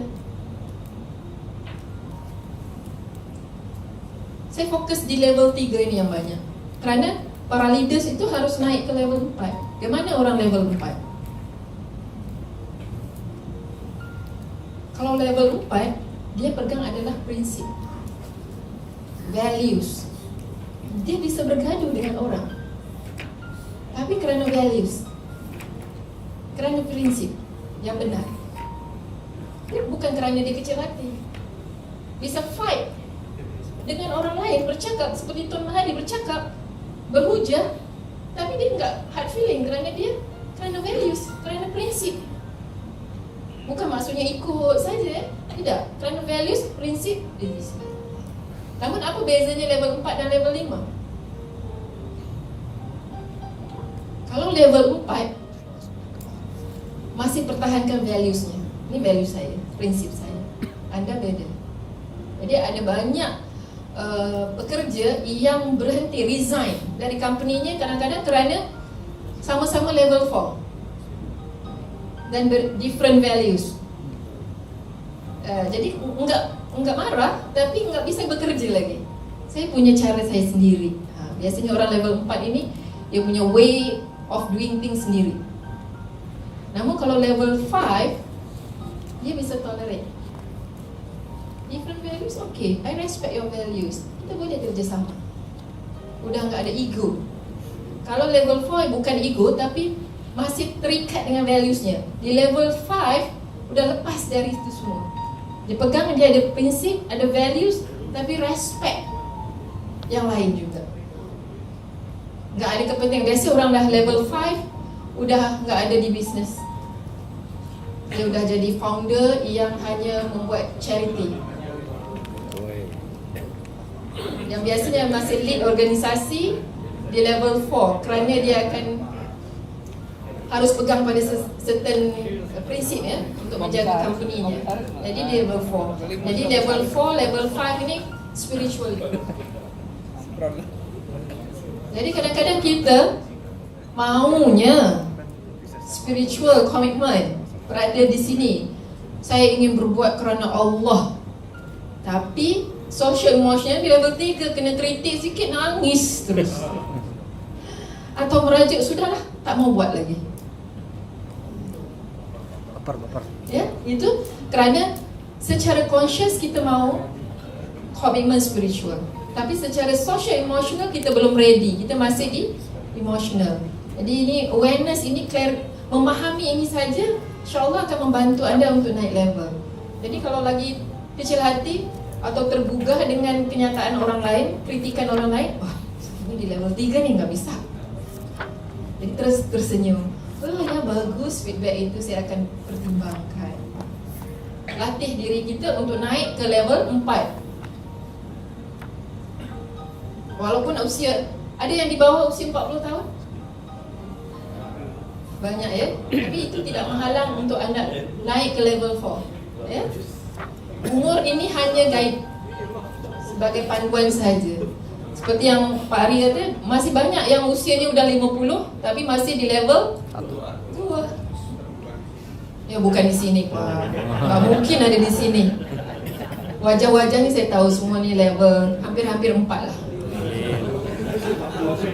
Saya fokus di level 3 ini yang banyak. Kerana para leaders itu harus naik ke level 4. Bagaimana orang level 4? Kalau level 4, dia pegang adalah prinsip, values. Dia bisa bergaduh dengan orang, tapi kerana values, kerana prinsip yang benar. Dia bukan kerana dia kecil hati. Bisa fight dengan orang lain, bercakap seperti Tun Mahathir bercakap, berhujah, tapi dia enggak hard feeling kerana dia kerana values, kerana prinsip. Bukan maksudnya ikut saja, tidak. Kerana values, prinsip, dia di sini. Namun apa bezanya level 4 dan level 5? Kalau level 4 masih pertahankan values-nya. Ini value saya, prinsip saya. Anda beda. Jadi ada banyak pekerja yang berhenti, resign dari company-nya kadang-kadang kerana sama-sama level 4 dan different values. Jadi enggak marah, tapi enggak bisa bekerja lagi. Saya punya cara saya sendiri. Biasanya orang level 4 ini dia punya way of doing things sendiri. Namun kalau level 5 dia bisa tolerate different values. Okay, I respect your values. Kita boleh kerjasama. Udah enggak ada ego. Kalau level 4 bukan ego, tapi masih terikat dengan valuesnya. Di level 5 udah lepas dari itu semua. Dia pegang, dia ada prinsip, ada values, tapi respect yang lain juga. Nggak ada kepentingan. Biasa orang dah level 5 udah nggak ada di bisnes. Dia udah jadi founder yang hanya membuat charity. Yang biasanya masih lead organisasi di level 4 kerana dia akan harus pegang pada certain prinsip ya untuk menjaga company-nya. Jadi dia level 4. Jadi level 4, level 5 ini spiritual. Jadi kadang-kadang kita maunya spiritual commitment berada di sini. Saya ingin berbuat kerana Allah. Tapi social emotional di level 3 kena kritik sikit nangis terus. Atau merajuk, sudahlah, tak mau buat lagi. Baper. Ya, itu kerana secara conscious kita mau commitment spiritual. Tapi secara social emotional kita belum ready. Kita masih di emotional. Jadi ini awareness, ini clear, memahami ini saja, insyaAllah akan membantu anda untuk naik level. Jadi kalau lagi kecil hati atau tergugah dengan kenyataan orang lain, kritikan orang lain, wah ini di level 3 nih nggak bisa. Jadi terus tersenyum. Oh ya bagus, feedback itu saya akan pertimbangkan. Latih diri kita untuk naik ke level 4. Walaupun usia, ada yang di bawah usia 40 tahun. Banyak ya. Tapi itu tidak menghalang untuk anda naik ke level 4 ya. Umur ini hanya guide, sebagai panduan saja. Seperti yang Pak Ari kata, masih banyak yang usianya udah 50 tapi masih di level 2. Ya bukan di sini Pak. Nggak mungkin ada di sini. Wajah-wajah ni saya tahu semua ni level hampir-hampir 4 lah.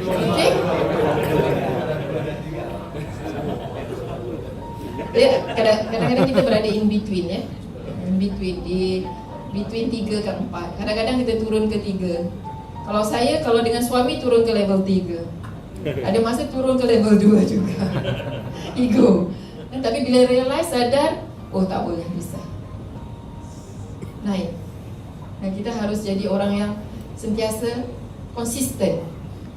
Okey. Ya, kadang-kadang kita berada in between ya. In between, between 3 ke 4. Kadang-kadang kita turun ke 3. Kalau saya, kalau dengan suami turun ke level 3. Ada masa turun ke level 2 juga. Ego. Tapi bila realize, sadar, oh tak boleh, bisa naik. Dan kita harus jadi orang yang sentiasa konsisten.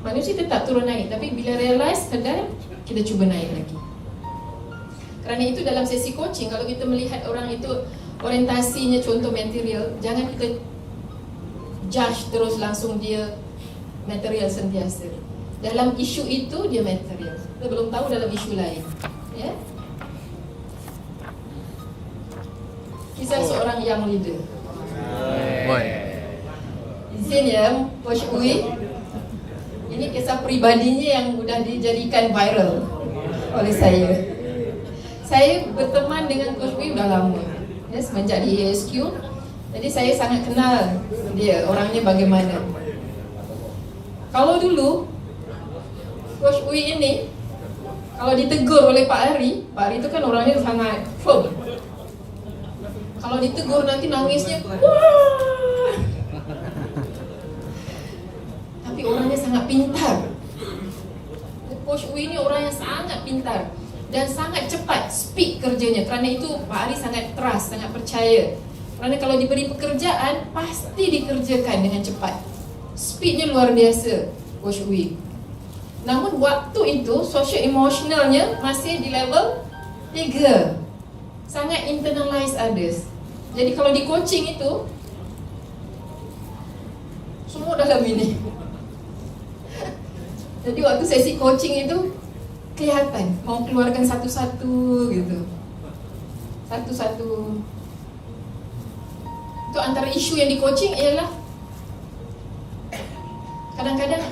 Manusia tetap turun naik, tapi bila realize, sadar, kita cuba naik lagi. Kerana itu dalam sesi coaching, kalau kita melihat orang itu orientasinya contoh material, jangan kita judge terus langsung dia material sentiasa. Dalam isu itu dia material. Kita belum tahu dalam isu lain. Ya. Kisah seorang young leader. Izin ya, Coach Uy. Ini kisah pribadinya yang sudah dijadikan viral oleh saya. Saya berteman dengan Coach Uy sudah lama. Ya, semenjak di ASQ. Jadi saya sangat kenal dia, orangnya bagaimana. Kalau dulu Coach Uy ini kalau ditegur oleh Pak Ari itu kan orangnya sangat firm. Kalau ditegur nanti nangisnya, wah. Tapi orangnya sangat pintar. Coach Uy ini orang yang sangat pintar dan sangat cepat speed kerjanya. Kerana itu Pak Ari sangat trust, sangat percaya. Kerana kalau diberi pekerjaan, pasti dikerjakan dengan cepat. Speednya luar biasa, Coach Uy. Namun waktu itu, social emotionalnya masih di level 3. Sangat internalize others. Jadi kalau di coaching itu, semua dalam ini. Jadi waktu sesi coaching itu, kelihatan mau keluarkan satu-satu gitu, satu-satu. Itu antara isu yang di coaching ialah kadang-kadang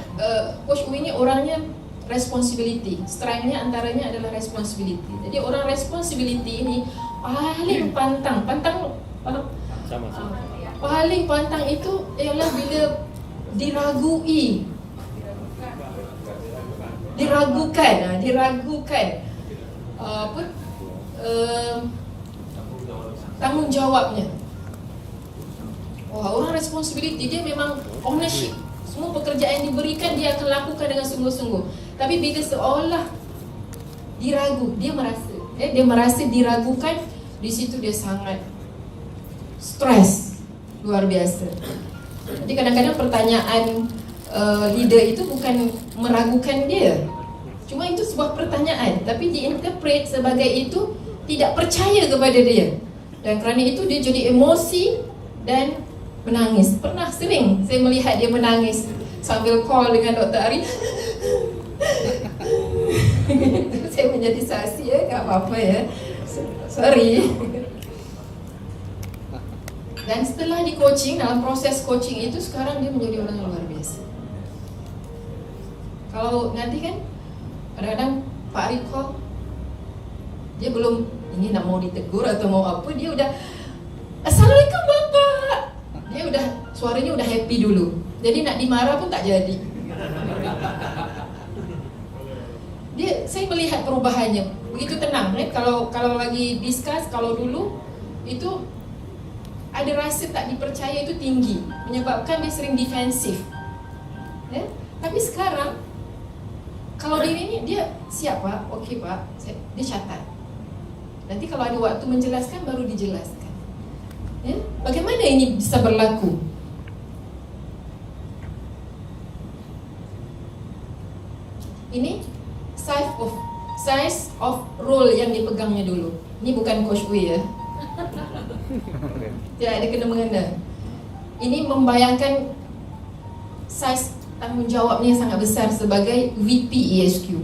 Coach Uwi ini orangnya responsibility, strength-nya antaranya adalah responsibility. Jadi orang responsibility ini paling pantang Sama-sama. paling pantang itu ialah bila diragukan tanggungjawabnya. Wah, orang responsibility dia memang ownership. Semua pekerjaan yang diberikan dia akan lakukan dengan sungguh-sungguh. Tapi bila seolah dia merasa diragukan, di situ dia sangat stres luar biasa. Jadi kadang-kadang pertanyaan leader itu bukan meragukan dia, cuma itu sebuah pertanyaan, tapi diinterpret sebagai itu tidak percaya kepada dia, dan kerana itu dia jadi emosi dan menangis. Sering saya melihat dia menangis sambil call dengan Dr. Ari. Saya menjadi saksi ya, tak apa-apa ya, sorry. Dan setelah di coaching, dalam proses coaching itu sekarang dia menjadi orang yang luar biasa. Kalau nanti kan kadang-kadang Pak Ari call, dia belum ini nak mau ditegur atau mau apa, dia udah Assalamualaikum Bapak. Dia udah suaranya udah happy dulu. Jadi nak dimarah pun tak jadi. Saya melihat perubahannya begitu tenang. Kalau lagi discuss, kalau dulu itu ada rasa tak dipercaya itu tinggi, menyebabkan dia sering defensif. Tapi sekarang kalau diri ini dia siap Pak, okey Pak, dia catat. Nanti kalau ada waktu menjelaskan baru dijelaskan. Bagaimana ini bisa berlaku? Ini size of role yang dipegangnya dulu. Ini bukan Coach Uwi ya. Tidak ada kena-mengena. Ini membayangkan size tanggungjawabnya yang sangat besar sebagai VP ESQ,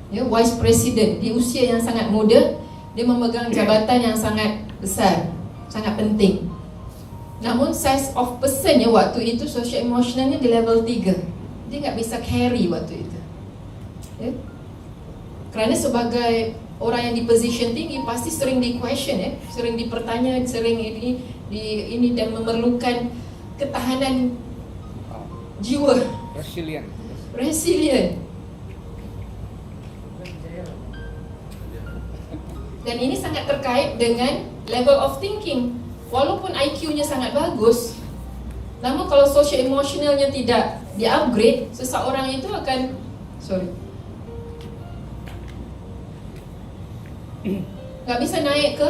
Vice President. Di usia yang sangat muda, dia memegang jabatan yang sangat besar, sangat penting. Namun size of personnya waktu itu, social emotionalnya di level 3. Dia tak bisa carry waktu itu. Kerana sebagai orang yang di position tinggi pasti sering di question, sering dipertanya, sering ini dan memerlukan ketahanan jiwa, resilient. Dan ini sangat terkait dengan level of thinking. Walaupun IQ-nya sangat bagus, namun kalau social emotionalnya tidak di-upgrade, seseorang itu akan nggak bisa naik ke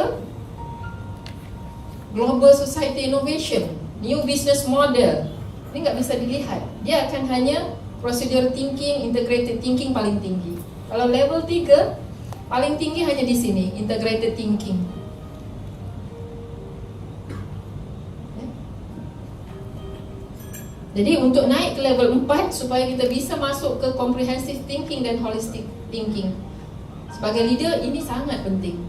global society innovation, new business model. Ini nggak bisa dilihat. Dia akan hanya procedural thinking, integrated thinking paling tinggi. Kalau level 3 paling tinggi hanya di sini, integrated thinking. Jadi untuk naik ke level 4 supaya kita bisa masuk ke comprehensive thinking dan holistic thinking, sebagai leader ini sangat penting.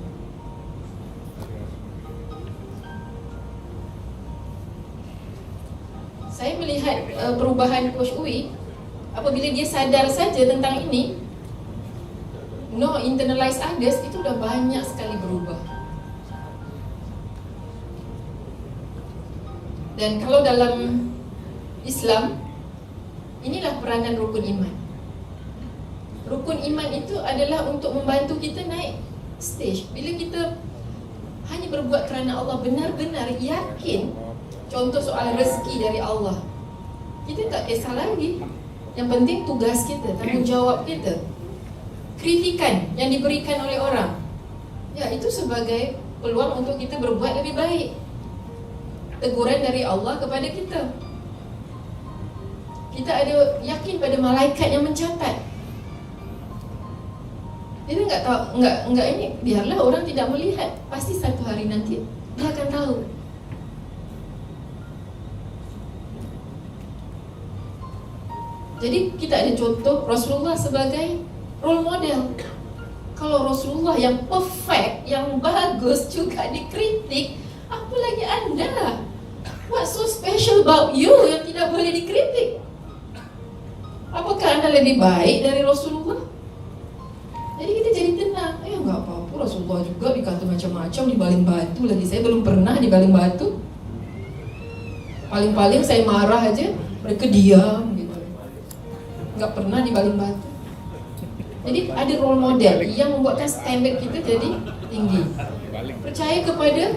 Saya melihat perubahan Coach Uwi apabila dia sadar saja tentang ini. No internalize others, itu dah banyak sekali berubah. Dan kalau dalam Islam, inilah peranan rukun iman. Rukun iman itu adalah untuk membantu kita naik stage. Bila kita hanya berbuat kerana Allah, benar-benar yakin, contoh soal rezeki dari Allah, kita tak kisah lagi. Yang penting tugas kita, tanggungjawab kita. Kritikan yang diberikan oleh orang, ya itu sebagai peluang untuk kita berbuat lebih baik. Teguran dari Allah kepada kita. Kita ada yakin pada malaikat yang mencatat. Kita enggak tahu, enggak ini biarlah orang tidak melihat, pasti satu hari nanti dia akan tahu. Jadi kita ada contoh Rasulullah sebagai role model. Kalau Rasulullah yang perfect, yang bagus juga dikritik, apa lagi Anda? What's so special about you yang tidak boleh dikritik? Apakah Anda lebih baik dari Rasulullah? Jadi kita jadi tenang. Nggak apa-apa, Rasulullah juga dikata macam-macam, dibaling batu lagi. Saya belum pernah dibaling batu. Paling-paling saya marah aja, mereka diam gitu. Nggak pernah dibaling batu. Jadi ada role model yang membuatkan standard kita jadi tinggi. Percaya kepada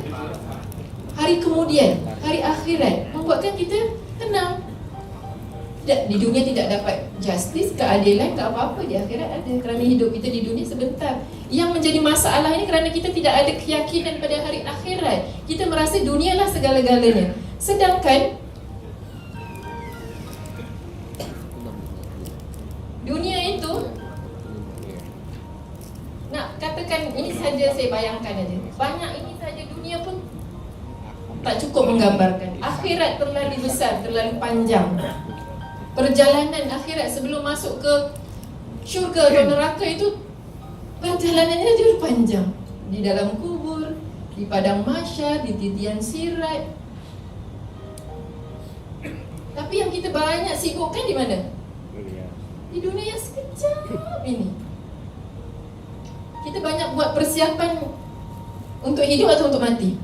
hari kemudian, hari akhirat, membuatkan kita tenang. Di dunia tidak dapat justice, keadilan, tak apa-apa, di akhirat ada. Kerana hidup kita di dunia sebentar. Yang menjadi masalah ini kerana kita tidak ada keyakinan pada hari akhirat. Kita merasa dunialah segala-galanya. Sedangkan dunia itu, nak katakan ini saja saya bayangkan aja. Banyak ini saja dunia pun tak cukup menggambarkan. Akhirat terlalu besar, terlalu panjang. Perjalanan akhirat sebelum masuk ke syurga atau neraka itu perjalanannya jauh panjang. Di dalam kubur, di padang mahsyar, di titian sirat. Tapi yang kita banyak sibukkan di mana? Di dunia yang sekejap ini. Kita banyak buat persiapan untuk hidup atau untuk mati?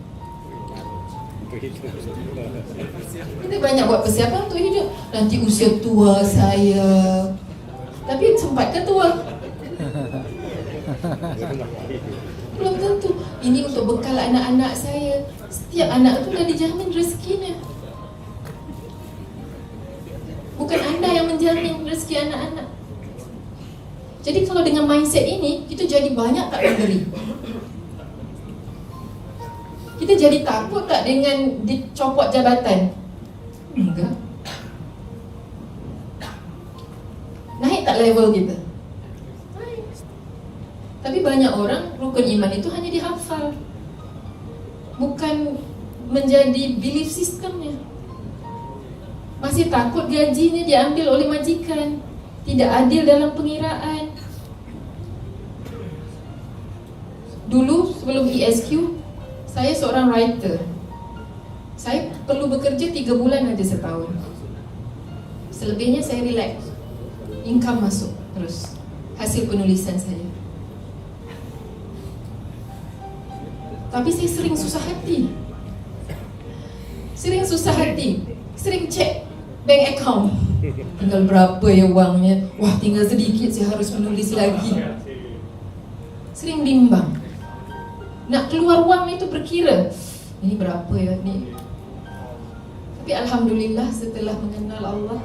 Kita banyak buat persiapan untuk hidup. Nanti usia tua saya. Tapi sempat ke tua? Belum tentu. Ini untuk bekal anak-anak saya. Setiap anak itu dah dijamin rezekinya. Bukan anda yang menjamin rezeki anak-anak. Jadi kalau dengan mindset ini, kita jadi banyak tak memberi. Kita jadi takut tak dengan dicopot jabatan? Enggak. Naik tak level kita? Naik. Tapi banyak orang rukun iman itu hanya dihafal, bukan menjadi belief systemnya. Masih takut gajinya diambil oleh majikan, tidak adil dalam pengiraan. Dulu sebelum ESQ, saya seorang writer. Saya perlu bekerja 3 bulan aja setahun. Selebihnya saya relax. Income masuk terus. Hasil penulisan saya. Tapi saya sering susah hati. Sering cek bank account. Tinggal berapa ya uangnya? Wah, tinggal sedikit, saya harus menulis lagi. Sering bimbang. Nak keluar wang itu berkira, ini berapa ya ni? Tapi alhamdulillah setelah mengenal Allah,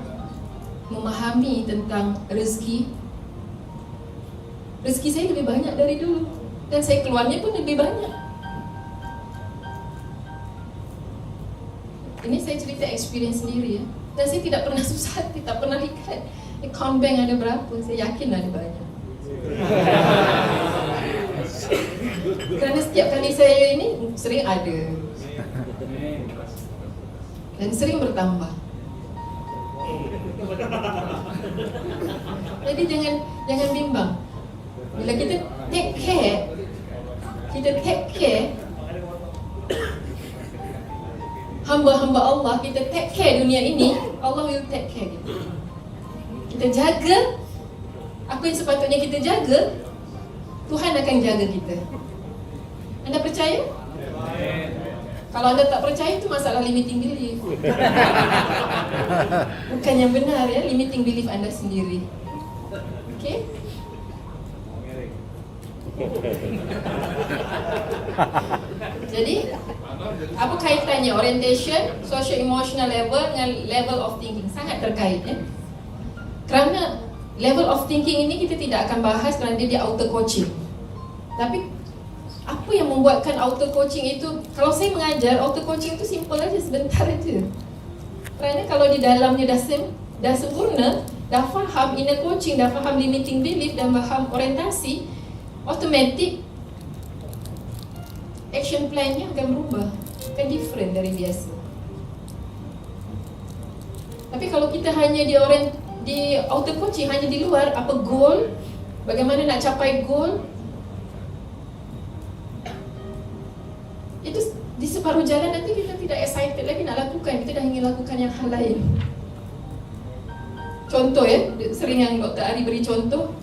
memahami tentang rezeki saya lebih banyak dari dulu. Dan saya keluarnya pun lebih banyak. Ini saya cerita experience sendiri ya. Dan saya tidak pernah susah hati, tak pernah lihat account bank ada berapa. Saya yakin ada banyak. Kerana setiap kali saya ini sering ada dan sering bertambah. Jadi jangan bimbang. Bila kita take care hamba-hamba Allah, kita take care dunia ini, Allah will take care kita. Kita jaga apa yang sepatutnya kita jaga, Tuhan akan jaga kita. Anda percaya? Kalau anda tak percaya, itu masalah limiting belief. Bukan yang benar ya, limiting belief anda sendiri. Okay? Jadi, apa kaitannya orientation, social emotional level dengan level of thinking? Sangat terkait ya. Kerana level of thinking ini kita tidak akan bahas kerana dia auto coaching. Tapi apa yang membuatkan auto coaching itu? Kalau saya mengajar, auto coaching itu simple aja, sebentar aja. Kerana kalau di dalamnya dah sempurna, dah faham inner coaching, dah faham limiting belief, dah faham orientasi, automatic action plan-nya akan berubah, akan different dari biasa. Tapi kalau kita hanya di auto coaching, hanya di luar, apa goal, Bagaimana nak capai goal? Itu di separuh jalan nanti kita tidak excited lagi nak lakukan. Kita dah ingin lakukan yang hal lain. Contoh ya, sering yang Dr. Ari beri contoh.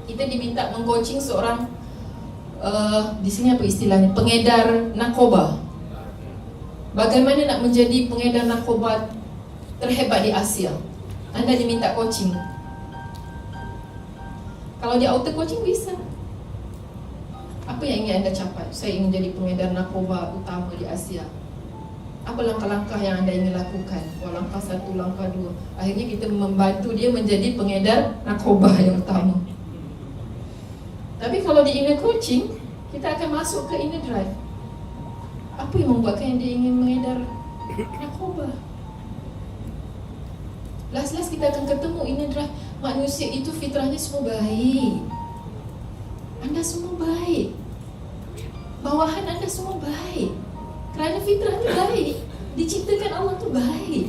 Kita diminta meng-coaching seorang di sini apa istilahnya? Pengedar narkoba. Bagaimana nak menjadi pengedar narkoba terhebat di Asia? Anda diminta coaching. Kalau di auto coaching bisa. Apa yang ingin anda capai? Saya ingin jadi pengedar narkoba utama di Asia. Apa langkah-langkah yang anda ingin lakukan? Langkah 1, langkah 2. Akhirnya kita membantu dia menjadi pengedar narkoba yang utama. Tapi kalau di inner coaching, kita akan masuk ke inner drive. Apa yang membuatkan dia ingin mengedar narkoba? Last-last kita akan ketemu inner drive. Manusia itu fitrahnya semua baik. Anda semua baik. Bawahan anda semua baik. Kerana fitrahnya baik. Diciptakan Allah tu baik.